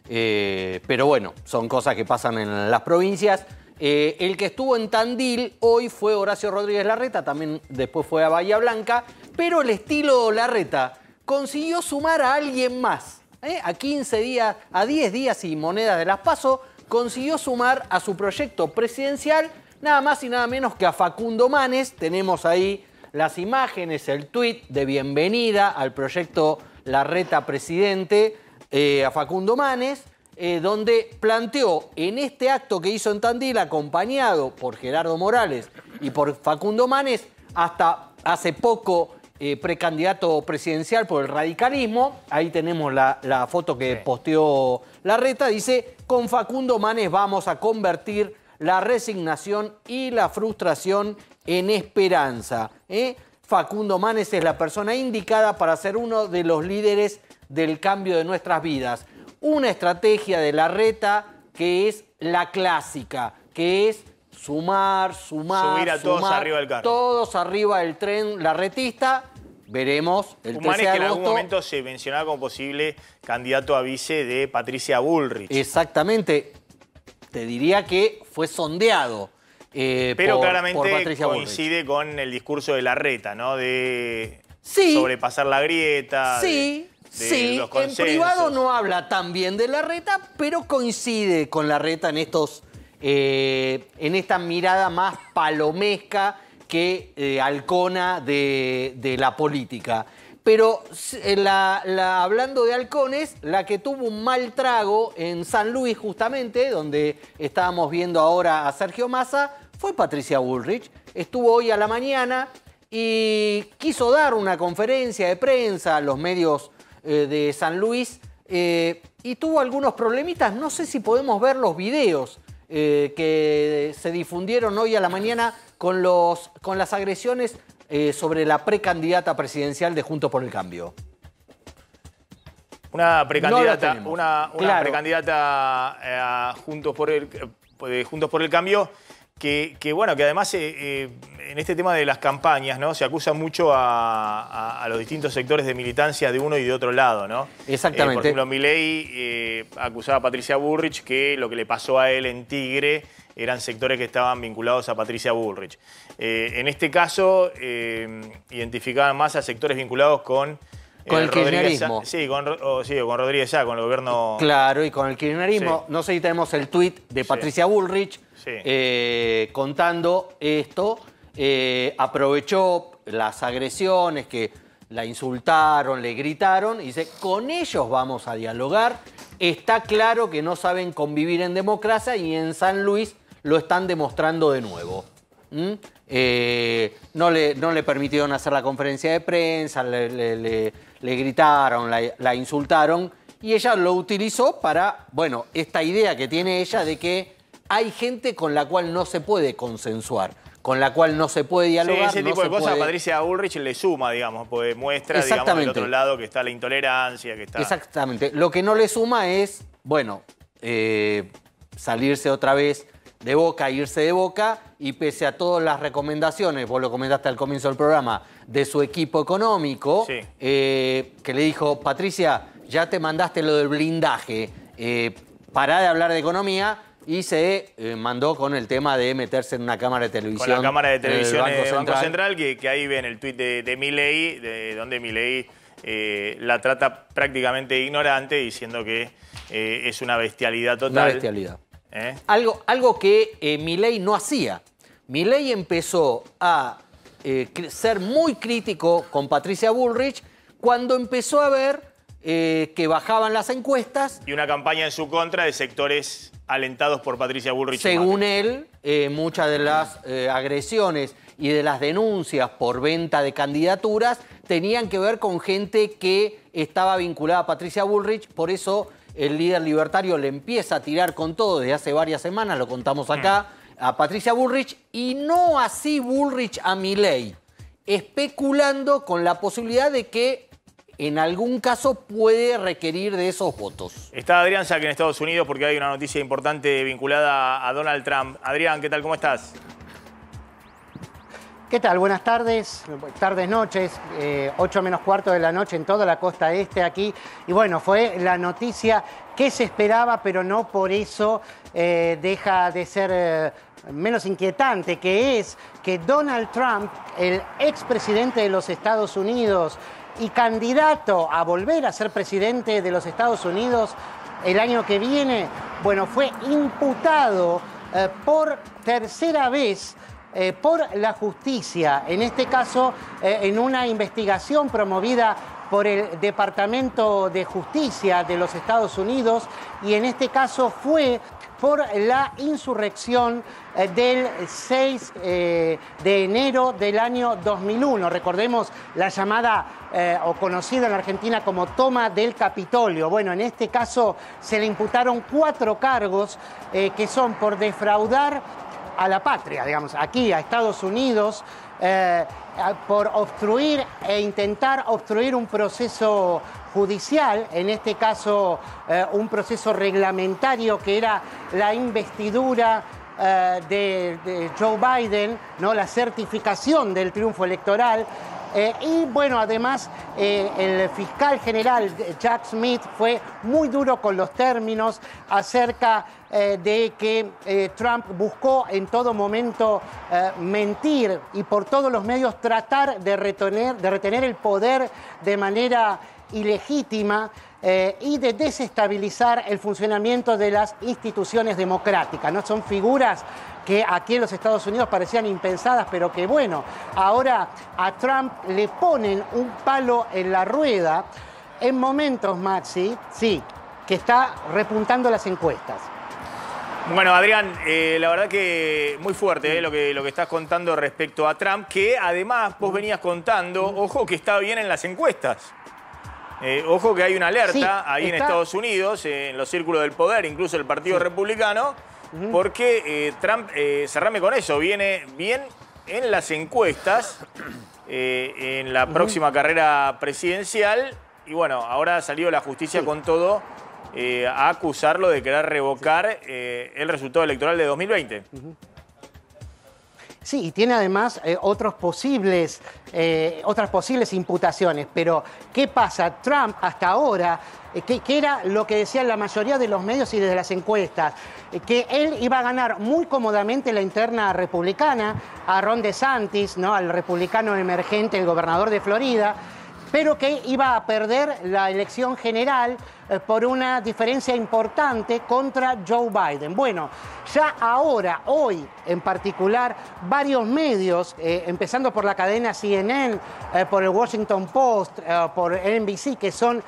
Speaker 4: Pero bueno, son cosas que pasan en las provincias. El que estuvo en Tandil hoy fue Horacio Rodríguez Larreta, también después fue a Bahía Blanca, pero el estilo Larreta consiguió sumar a alguien más. A 15 días, a 10 días y monedas de las PASO, consiguió sumar a su proyecto presidencial nada más y nada menos que a Facundo Manes. Tenemos ahí las imágenes, el tuit de bienvenida al proyecto Larreta Presidente a Facundo Manes, donde planteó en este acto que hizo en Tandil, acompañado por Gerardo Morales y por Facundo Manes, hasta hace poco precandidato presidencial por el radicalismo. Ahí tenemos la foto que posteó Larreta. Dice, con Facundo Manes vamos a convertir la resignación y la frustración en esperanza. Facundo Manes es la persona indicada para ser uno de los líderes del cambio de nuestras vidas. Una estrategia de Larreta que es la clásica, que es sumar,
Speaker 1: subir a todos arriba del carro.
Speaker 4: Todos arriba del tren larretista. Veremos el 13 de agosto.
Speaker 1: Que en algún momento se mencionaba como posible candidato a vice de Patricia Bullrich.
Speaker 4: Exactamente. Te diría que fue sondeado.
Speaker 1: Pero claramente
Speaker 4: por Patricia
Speaker 1: coincide con el discurso de Larreta, ¿no? De
Speaker 4: sí,
Speaker 1: sobrepasar la grieta.
Speaker 4: Sí,
Speaker 1: de los consensos.
Speaker 4: En privado no habla tan bien de Larreta, pero coincide con Larreta en esta mirada más palomesca que halcona de la política. Pero hablando de halcones, la que tuvo un mal trago en San Luis justamente, donde estábamos viendo ahora a Sergio Massa, fue Patricia Bullrich. Estuvo hoy a la mañana y quiso dar una conferencia de prensa a los medios de San Luis y tuvo algunos problemitas. No sé si podemos ver los videos que se difundieron hoy a la mañana con las agresiones sobre la precandidata presidencial de Juntos por el Cambio.
Speaker 1: Una precandidata,
Speaker 4: no
Speaker 1: una precandidata Juntos por el Cambio que además en este tema de las campañas, ¿no? Se acusa mucho a los distintos sectores de militancia de uno y de otro lado, ¿no?
Speaker 4: Exactamente.
Speaker 1: Por ejemplo, Milei acusaba a Patricia Bullrich que lo que le pasó a él en Tigre eran sectores que estaban vinculados a Patricia Bullrich. En este caso, identificaban más a sectores vinculados con
Speaker 4: el kirchnerismo.
Speaker 1: Con Rodríguez Sá, con el gobierno.
Speaker 4: Claro, y con el kirchnerismo. Sí. No sé si tenemos el tuit de Patricia Bullrich contando esto. Aprovechó las agresiones que la insultaron, le gritaron, y dice, con ellos vamos a dialogar. Está claro que no saben convivir en democracia y en San Luis lo están demostrando de nuevo. No le permitieron hacer la conferencia de prensa, le gritaron, la insultaron, y ella lo utilizó para, esta idea que tiene ella de que hay gente con la cual no se puede consensuar, con la cual no se puede dialogar.
Speaker 1: Sí, ese tipo de cosas a Patricia Bullrich le suma, digamos, pues muestra, digamos, del otro lado que está la intolerancia, que está...
Speaker 4: Exactamente. Lo que no le suma es, salirse otra vez de Boca, irse de Boca, y pese a todas las recomendaciones, vos lo comentaste al comienzo del programa, de su equipo económico, que le dijo, Patricia, ya te mandaste lo del blindaje, pará de hablar de economía, y se mandó con el tema de meterse en una cámara de televisión.
Speaker 1: Con la cámara de televisión del Banco Central, que ahí ven el tuit de Milei, donde Milei la trata prácticamente de ignorante, diciendo que es una bestialidad total.
Speaker 4: Una bestialidad. Algo que Milei no hacía. Milei empezó a ser muy crítico con Patricia Bullrich cuando empezó a ver que bajaban las encuestas.
Speaker 1: Y una campaña en su contra de sectores alentados por Patricia Bullrich.
Speaker 4: Según él, muchas de las agresiones y de las denuncias por venta de candidaturas tenían que ver con gente que estaba vinculada a Patricia Bullrich. Por eso el líder libertario le empieza a tirar con todo desde hace varias semanas, lo contamos acá, a Patricia Bullrich, y no así Bullrich a Milei, especulando con la posibilidad de que en algún caso puede requerir de esos votos.
Speaker 1: Está Adrián Sack en Estados Unidos porque hay una noticia importante vinculada a Donald Trump. Adrián, ¿qué tal? ¿Cómo estás?
Speaker 8: ¿Qué tal? Buenas tardes, noches, 8 menos cuarto de la noche en toda la costa este aquí. Y bueno, fue la noticia que se esperaba, pero no por eso deja de ser menos inquietante, que es que Donald Trump, el expresidente de los Estados Unidos, y candidato a volver a ser presidente de los Estados Unidos el año que viene, bueno, fue imputado por tercera vez por la justicia, en este caso en una investigación promovida por el Departamento de Justicia de los Estados Unidos, y en este caso fue por la insurrección del 6 de enero del año 2001. Recordemos la llamada o conocida en la Argentina como toma del Capitolio. Bueno, en este caso se le imputaron 4 cargos que son por defraudar a la patria, digamos, aquí a Estados Unidos, por obstruir e intentar obstruir un proceso judicial, en este caso un proceso reglamentario que era la investidura de Joe Biden, ¿no? La certificación del triunfo electoral. Y bueno, además el fiscal general Jack Smith fue muy duro con los términos acerca de que Trump buscó en todo momento mentir y por todos los medios tratar de retener el poder de manera ilegítima y de desestabilizar el funcionamiento de las instituciones democráticas, ¿no? Son figuras que aquí en los Estados Unidos parecían impensadas, pero que bueno, ahora a Trump le ponen un palo en la rueda en momentos, Maxi, sí, que está repuntando las encuestas.
Speaker 1: Bueno, Adrián, la verdad que muy fuerte lo que estás contando respecto a Trump, que además vos venías contando, ojo que está bien en las encuestas. Ojo que hay una alerta ahí en Estados Unidos, en los círculos del poder, incluso el Partido Republicano, porque Trump, cerrame con eso, viene bien en las encuestas, en la próxima carrera presidencial, y bueno, ahora ha salido la justicia con todo a acusarlo de querer revocar el resultado electoral de 2020.
Speaker 8: Sí, y tiene además otras posibles imputaciones. Pero, ¿qué pasa? Trump hasta ahora, que era lo que decían la mayoría de los medios y desde las encuestas, que él iba a ganar muy cómodamente la interna republicana, a Ron DeSantis, ¿no? Al republicano emergente, el gobernador de Florida, pero que iba a perder la elección general por una diferencia importante contra Joe Biden. Bueno, ya ahora, hoy en particular, varios medios, empezando por la cadena CNN, por el Washington Post, por NBC, que son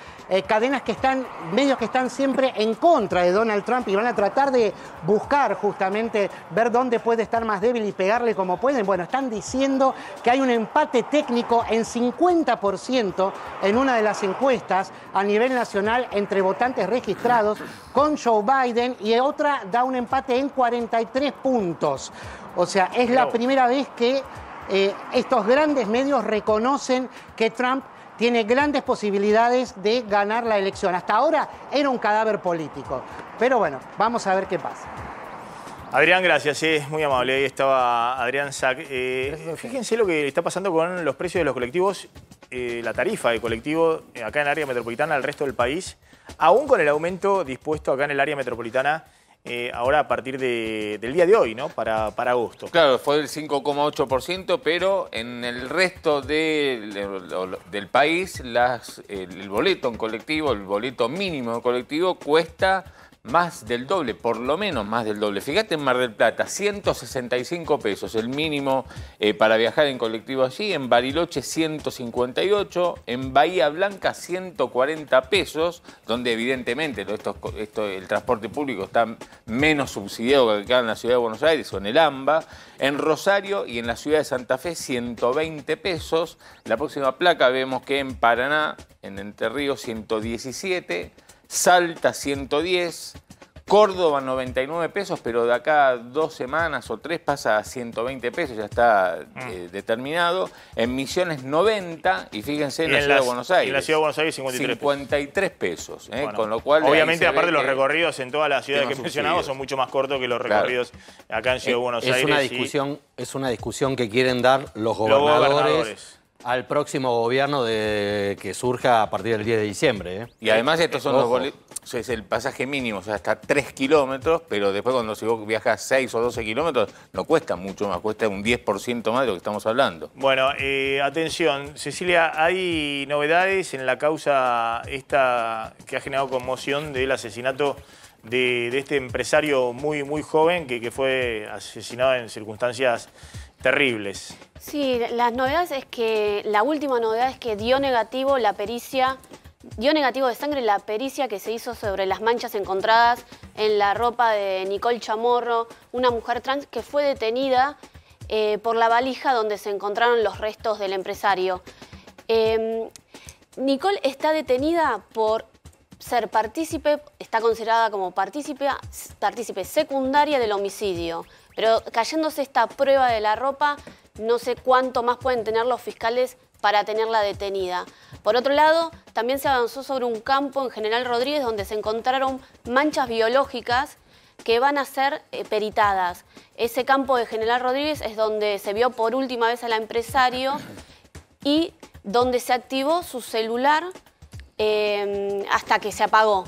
Speaker 8: medios que están siempre en contra de Donald Trump y van a tratar de buscar justamente ver dónde puede estar más débil y pegarle como pueden. Bueno, están diciendo que hay un empate técnico en 50% en una de las encuestas a nivel nacional entre votantes registrados con Joe Biden, y otra da un empate en 43 puntos. O sea, es la primera vez que estos grandes medios reconocen que Trump tiene grandes posibilidades de ganar la elección. Hasta ahora era un cadáver político. Pero bueno, vamos a ver qué pasa.
Speaker 1: Adrián, gracias, es muy amable. Ahí estaba Adrián Sack. Fíjense lo que está pasando con los precios de los colectivos, la tarifa de colectivo acá en el área metropolitana al resto del país, aún con el aumento dispuesto acá en el área metropolitana ahora a partir del día de hoy, ¿no? Para agosto.
Speaker 6: Claro, fue del 5,8%, pero en el resto del país el boleto en colectivo, el boleto mínimo en colectivo cuesta más del doble, por lo menos más del doble. Fíjate en Mar del Plata, 165 pesos, el mínimo para viajar en colectivo allí. En Bariloche, 158. En Bahía Blanca, 140 pesos, donde evidentemente el transporte público está menos subsidiado que acá en la ciudad de Buenos Aires o en el AMBA. En Rosario y en la ciudad de Santa Fe, 120 pesos. La próxima placa vemos que en Paraná, en Entre Ríos, 117. Salta 110, Córdoba 99 pesos, pero de acá a 2 semanas o 3 pasa a 120 pesos, ya está determinado. En Misiones 90 y fíjense en la ciudad de Buenos Aires.
Speaker 1: En la ciudad de Buenos Aires
Speaker 6: 53 pesos.
Speaker 1: Bueno,
Speaker 6: con lo cual
Speaker 1: obviamente aparte los recorridos en todas las ciudades que mencionamos son mucho más cortos que los recorridos acá en Ciudad de Buenos Aires.
Speaker 4: Es una discusión que quieren dar los gobernadores al próximo gobierno que surja a partir del 10 de diciembre.
Speaker 6: Y además estos son es el pasaje mínimo, o sea, hasta 3 kilómetros, pero después cuando si vos viajas 6 o 12 kilómetros, no cuesta mucho más, cuesta un 10% más de lo que estamos hablando.
Speaker 1: Bueno, atención, Cecilia, hay novedades en la causa esta que ha generado conmoción del asesinato de este empresario muy joven que fue asesinado en circunstancias terribles.
Speaker 9: Sí, las novedades es que, la última novedad es que dio negativo la pericia, dio negativo de sangre la pericia que se hizo sobre las manchas encontradas en la ropa de Nicole Chamorro, una mujer trans que fue detenida por la valija donde se encontraron los restos del empresario. Nicole está detenida por ser partícipe, está considerada como partícipe secundaria del homicidio. Pero cayéndose esta prueba de la ropa, no sé cuánto más pueden tener los fiscales para tenerla detenida. Por otro lado, también se avanzó sobre un campo en General Rodríguez donde se encontraron manchas biológicas que van a ser peritadas. Ese campo de General Rodríguez es donde se vio por última vez al empresario y donde se activó su celular hasta que se apagó.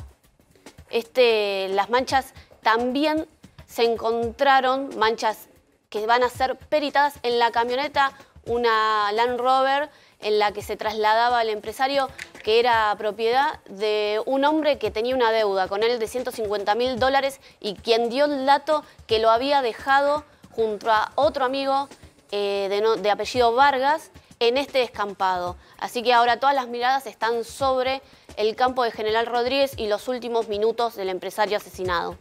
Speaker 9: Las manchas también se encontraron, manchas que van a ser peritadas en la camioneta, una Land Rover en la que se trasladaba el empresario, que era propiedad de un hombre que tenía una deuda con él de $150.000 y quien dio el dato que lo había dejado junto a otro amigo de apellido Vargas en este descampado. Así que ahora todas las miradas están sobre el campo de General Rodríguez y los últimos minutos del empresario asesinado.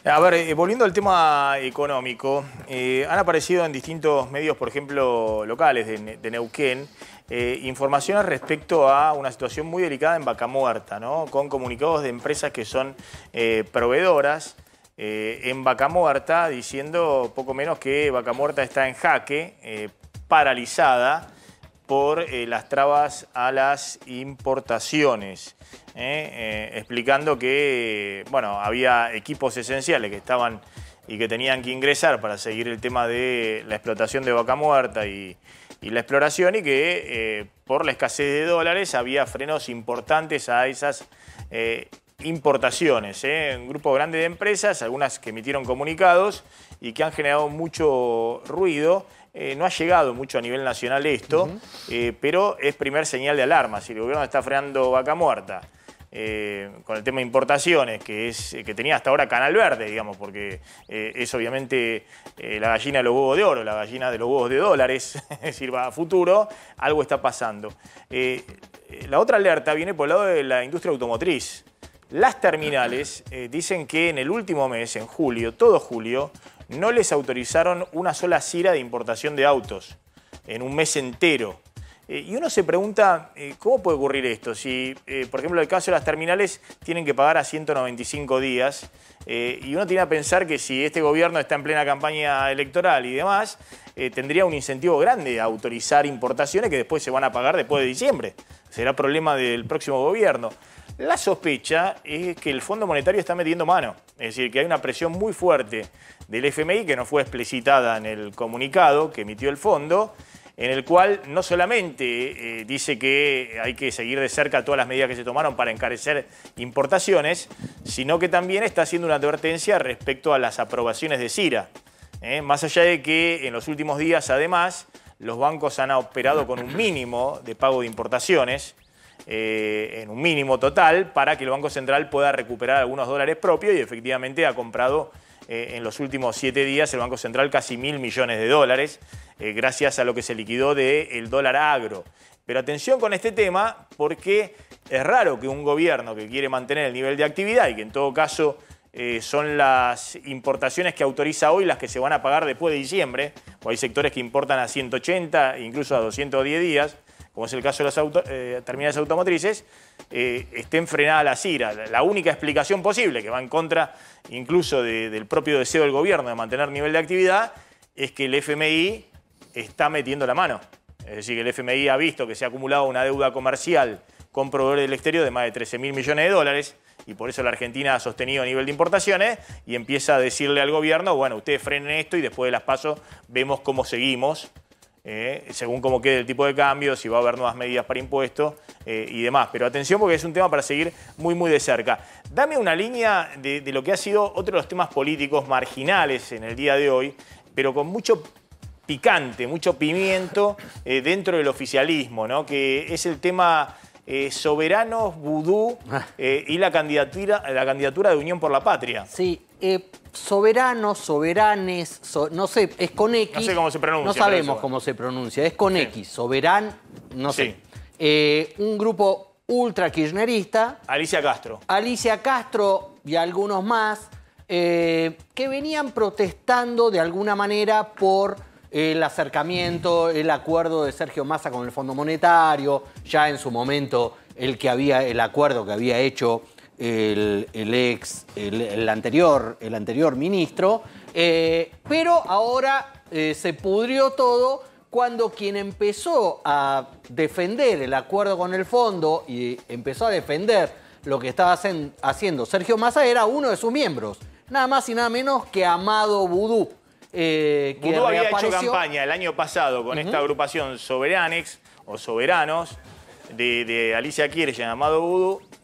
Speaker 1: A ver, volviendo al tema económico, han aparecido en distintos medios, por ejemplo, locales de Neuquén, informaciones respecto a una situación muy delicada en Vaca Muerta, ¿no? Con comunicados de empresas que son proveedoras en Vaca Muerta, diciendo poco menos que Vaca Muerta está en jaque, paralizada por las trabas a las importaciones. Explicando que bueno, había equipos esenciales que estaban y que tenían que ingresar para seguir el tema de la explotación de Vaca Muerta y la exploración, y que por la escasez de dólares había frenos importantes a esas importaciones. Un grupo grande de empresas, algunas que emitieron comunicados y que han generado mucho ruido. No ha llegado mucho a nivel nacional esto, pero es primer señal de alarma. Si el gobierno está frenando Vaca Muerta, con el tema de importaciones, que tenía hasta ahora Canal Verde, digamos, porque es obviamente la gallina de los huevos de oro, la gallina de los huevos de dólares, es decir, va a futuro, algo está pasando. La otra alerta viene por el lado de la industria automotriz. Las terminales dicen que en el último mes, en julio, todo julio, no les autorizaron una sola cira de importación de autos en un mes entero. Y uno se pregunta, ¿cómo puede ocurrir esto? Si, por ejemplo, en el caso de las terminales tienen que pagar a 195 días, y uno tiene que pensar que si este gobierno está en plena campaña electoral y demás, tendría un incentivo grande a autorizar importaciones que después se van a pagar después de diciembre. Será problema del próximo gobierno. La sospecha es que el Fondo Monetario está metiendo mano, es decir, que hay una presión muy fuerte del FMI que no fue explicitada en el comunicado que emitió el fondo, en el cual no solamente dice que hay que seguir de cerca todas las medidas que se tomaron para encarecer importaciones, sino que también está haciendo una advertencia respecto a las aprobaciones de CIRA. Más allá de que en los últimos días, además, los bancos han operado con un mínimo de pago de importaciones, en un mínimo total, para que el Banco Central pueda recuperar algunos dólares propios, y efectivamente ha comprado en los últimos 7 días el Banco Central casi 1.000 millones de dólares, gracias a lo que se liquidó del dólar agro. Pero atención con este tema, porque es raro que un gobierno que quiere mantener el nivel de actividad y que en todo caso son las importaciones que autoriza hoy las que se van a pagar después de diciembre, o hay sectores que importan a 180, incluso a 210 días, como es el caso de las terminales automotrices, estén frenadas las CIRA. La única explicación posible, que va en contra incluso del propio deseo del gobierno de mantener nivel de actividad, es que el FMI está metiendo la mano. Es decir, que el FMI ha visto que se ha acumulado una deuda comercial con proveedores del exterior de más de 13.000 millones de dólares, y por eso la Argentina ha sostenido a nivel de importaciones, y empieza a decirle al gobierno, bueno, ustedes frenen esto y después de las PASO vemos cómo seguimos. según cómo quede el tipo de cambio, si va a haber nuevas medidas para impuestos y demás. Pero atención porque es un tema para seguir muy, muy de cerca. Dame una línea de lo que ha sido otro de los temas políticos marginales en el día de hoy, pero con mucho picante, mucho pimiento dentro del oficialismo, ¿no? Que es el tema soberanos, vudú y la candidatura de Unión por la Patria.
Speaker 4: Sí, soberanos, soberanes, no sé, es con X.
Speaker 1: No sé cómo se pronuncia.
Speaker 4: No sabemos cómo se pronuncia, es con X, soberán, no sé. Un grupo ultra kirchnerista.
Speaker 1: Alicia Castro.
Speaker 4: Alicia Castro y algunos más que venían protestando de alguna manera por el acercamiento, el acuerdo de Sergio Massa con el Fondo Monetario, ya en su momento el acuerdo que había hecho el anterior ministro, pero ahora se pudrió todo cuando quien empezó a defender el acuerdo con el fondo y empezó a defender lo que estaba haciendo Sergio Massa era uno de sus miembros, nada más y nada menos que Amado Vudú.
Speaker 1: Vudú había hecho campaña el año pasado con esta agrupación Soberanex o Soberanos de Alicia Kirchner,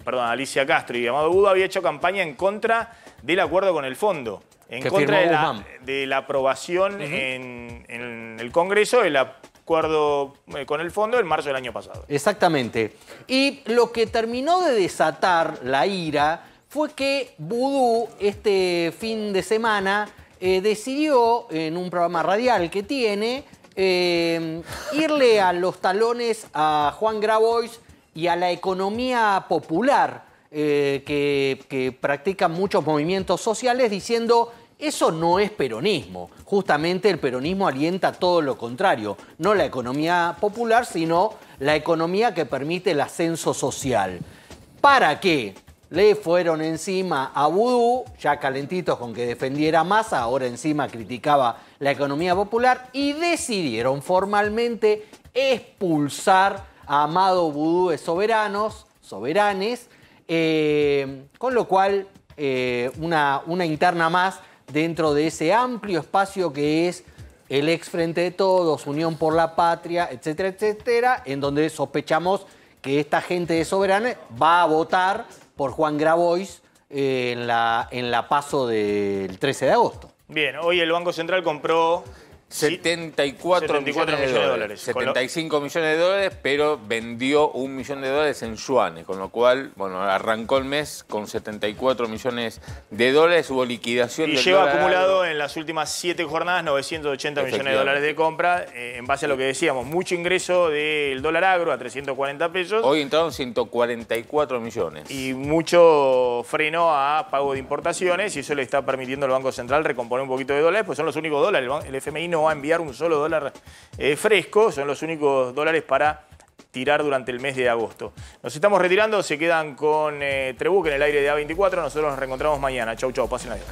Speaker 1: Alicia Castro y Amado Vudú había hecho campaña en contra del acuerdo con el fondo, en contra de la aprobación en el Congreso del acuerdo con el fondo en marzo del año pasado.
Speaker 4: Exactamente. Y lo que terminó de desatar la ira fue que Vudú este fin de semana decidió, en un programa radial que tiene, irle a los talones a Juan Grabois y a la economía popular que practican muchos movimientos sociales, diciendo eso no es peronismo. Justamente el peronismo alienta todo lo contrario, no la economía popular, sino la economía que permite el ascenso social. ¿Para qué? Le fueron encima a Vudú, ya calentitos con que defendiera Massa, ahora encima criticaba la economía popular y decidieron formalmente expulsar a Amado Vudú de Soberanes, con lo cual una interna más dentro de ese amplio espacio que es el ex Frente de Todos, Unión por la Patria, etcétera, etcétera, en donde sospechamos que esta gente de Soberanes va a votar por Juan Grabois en la PASO del 13 de agosto.
Speaker 1: Bien, hoy el Banco Central compró
Speaker 6: 74 millones de dólares. 75 millones de dólares, pero vendió $1 millón en yuanes, con lo cual, bueno, arrancó el mes con 74 millones de dólares, hubo liquidación
Speaker 1: y
Speaker 6: del
Speaker 1: lleva
Speaker 6: dólar
Speaker 1: acumulado en las últimas 7 jornadas 980 millones de dólares de compra, en base a lo que decíamos, mucho ingreso del dólar agro a 340 pesos.
Speaker 6: Hoy entraron 144 millones.
Speaker 1: Y mucho freno a pago de importaciones, y eso le está permitiendo al Banco Central recomponer un poquito de dólares, pues son los únicos dólares. El FMI no va a enviar un solo dólar fresco, son los únicos dólares para tirar durante el mes de agosto. Nos estamos retirando, se quedan con Trebuch en el aire de A24, nosotros nos reencontramos mañana. Chau, chau, pasen la vida.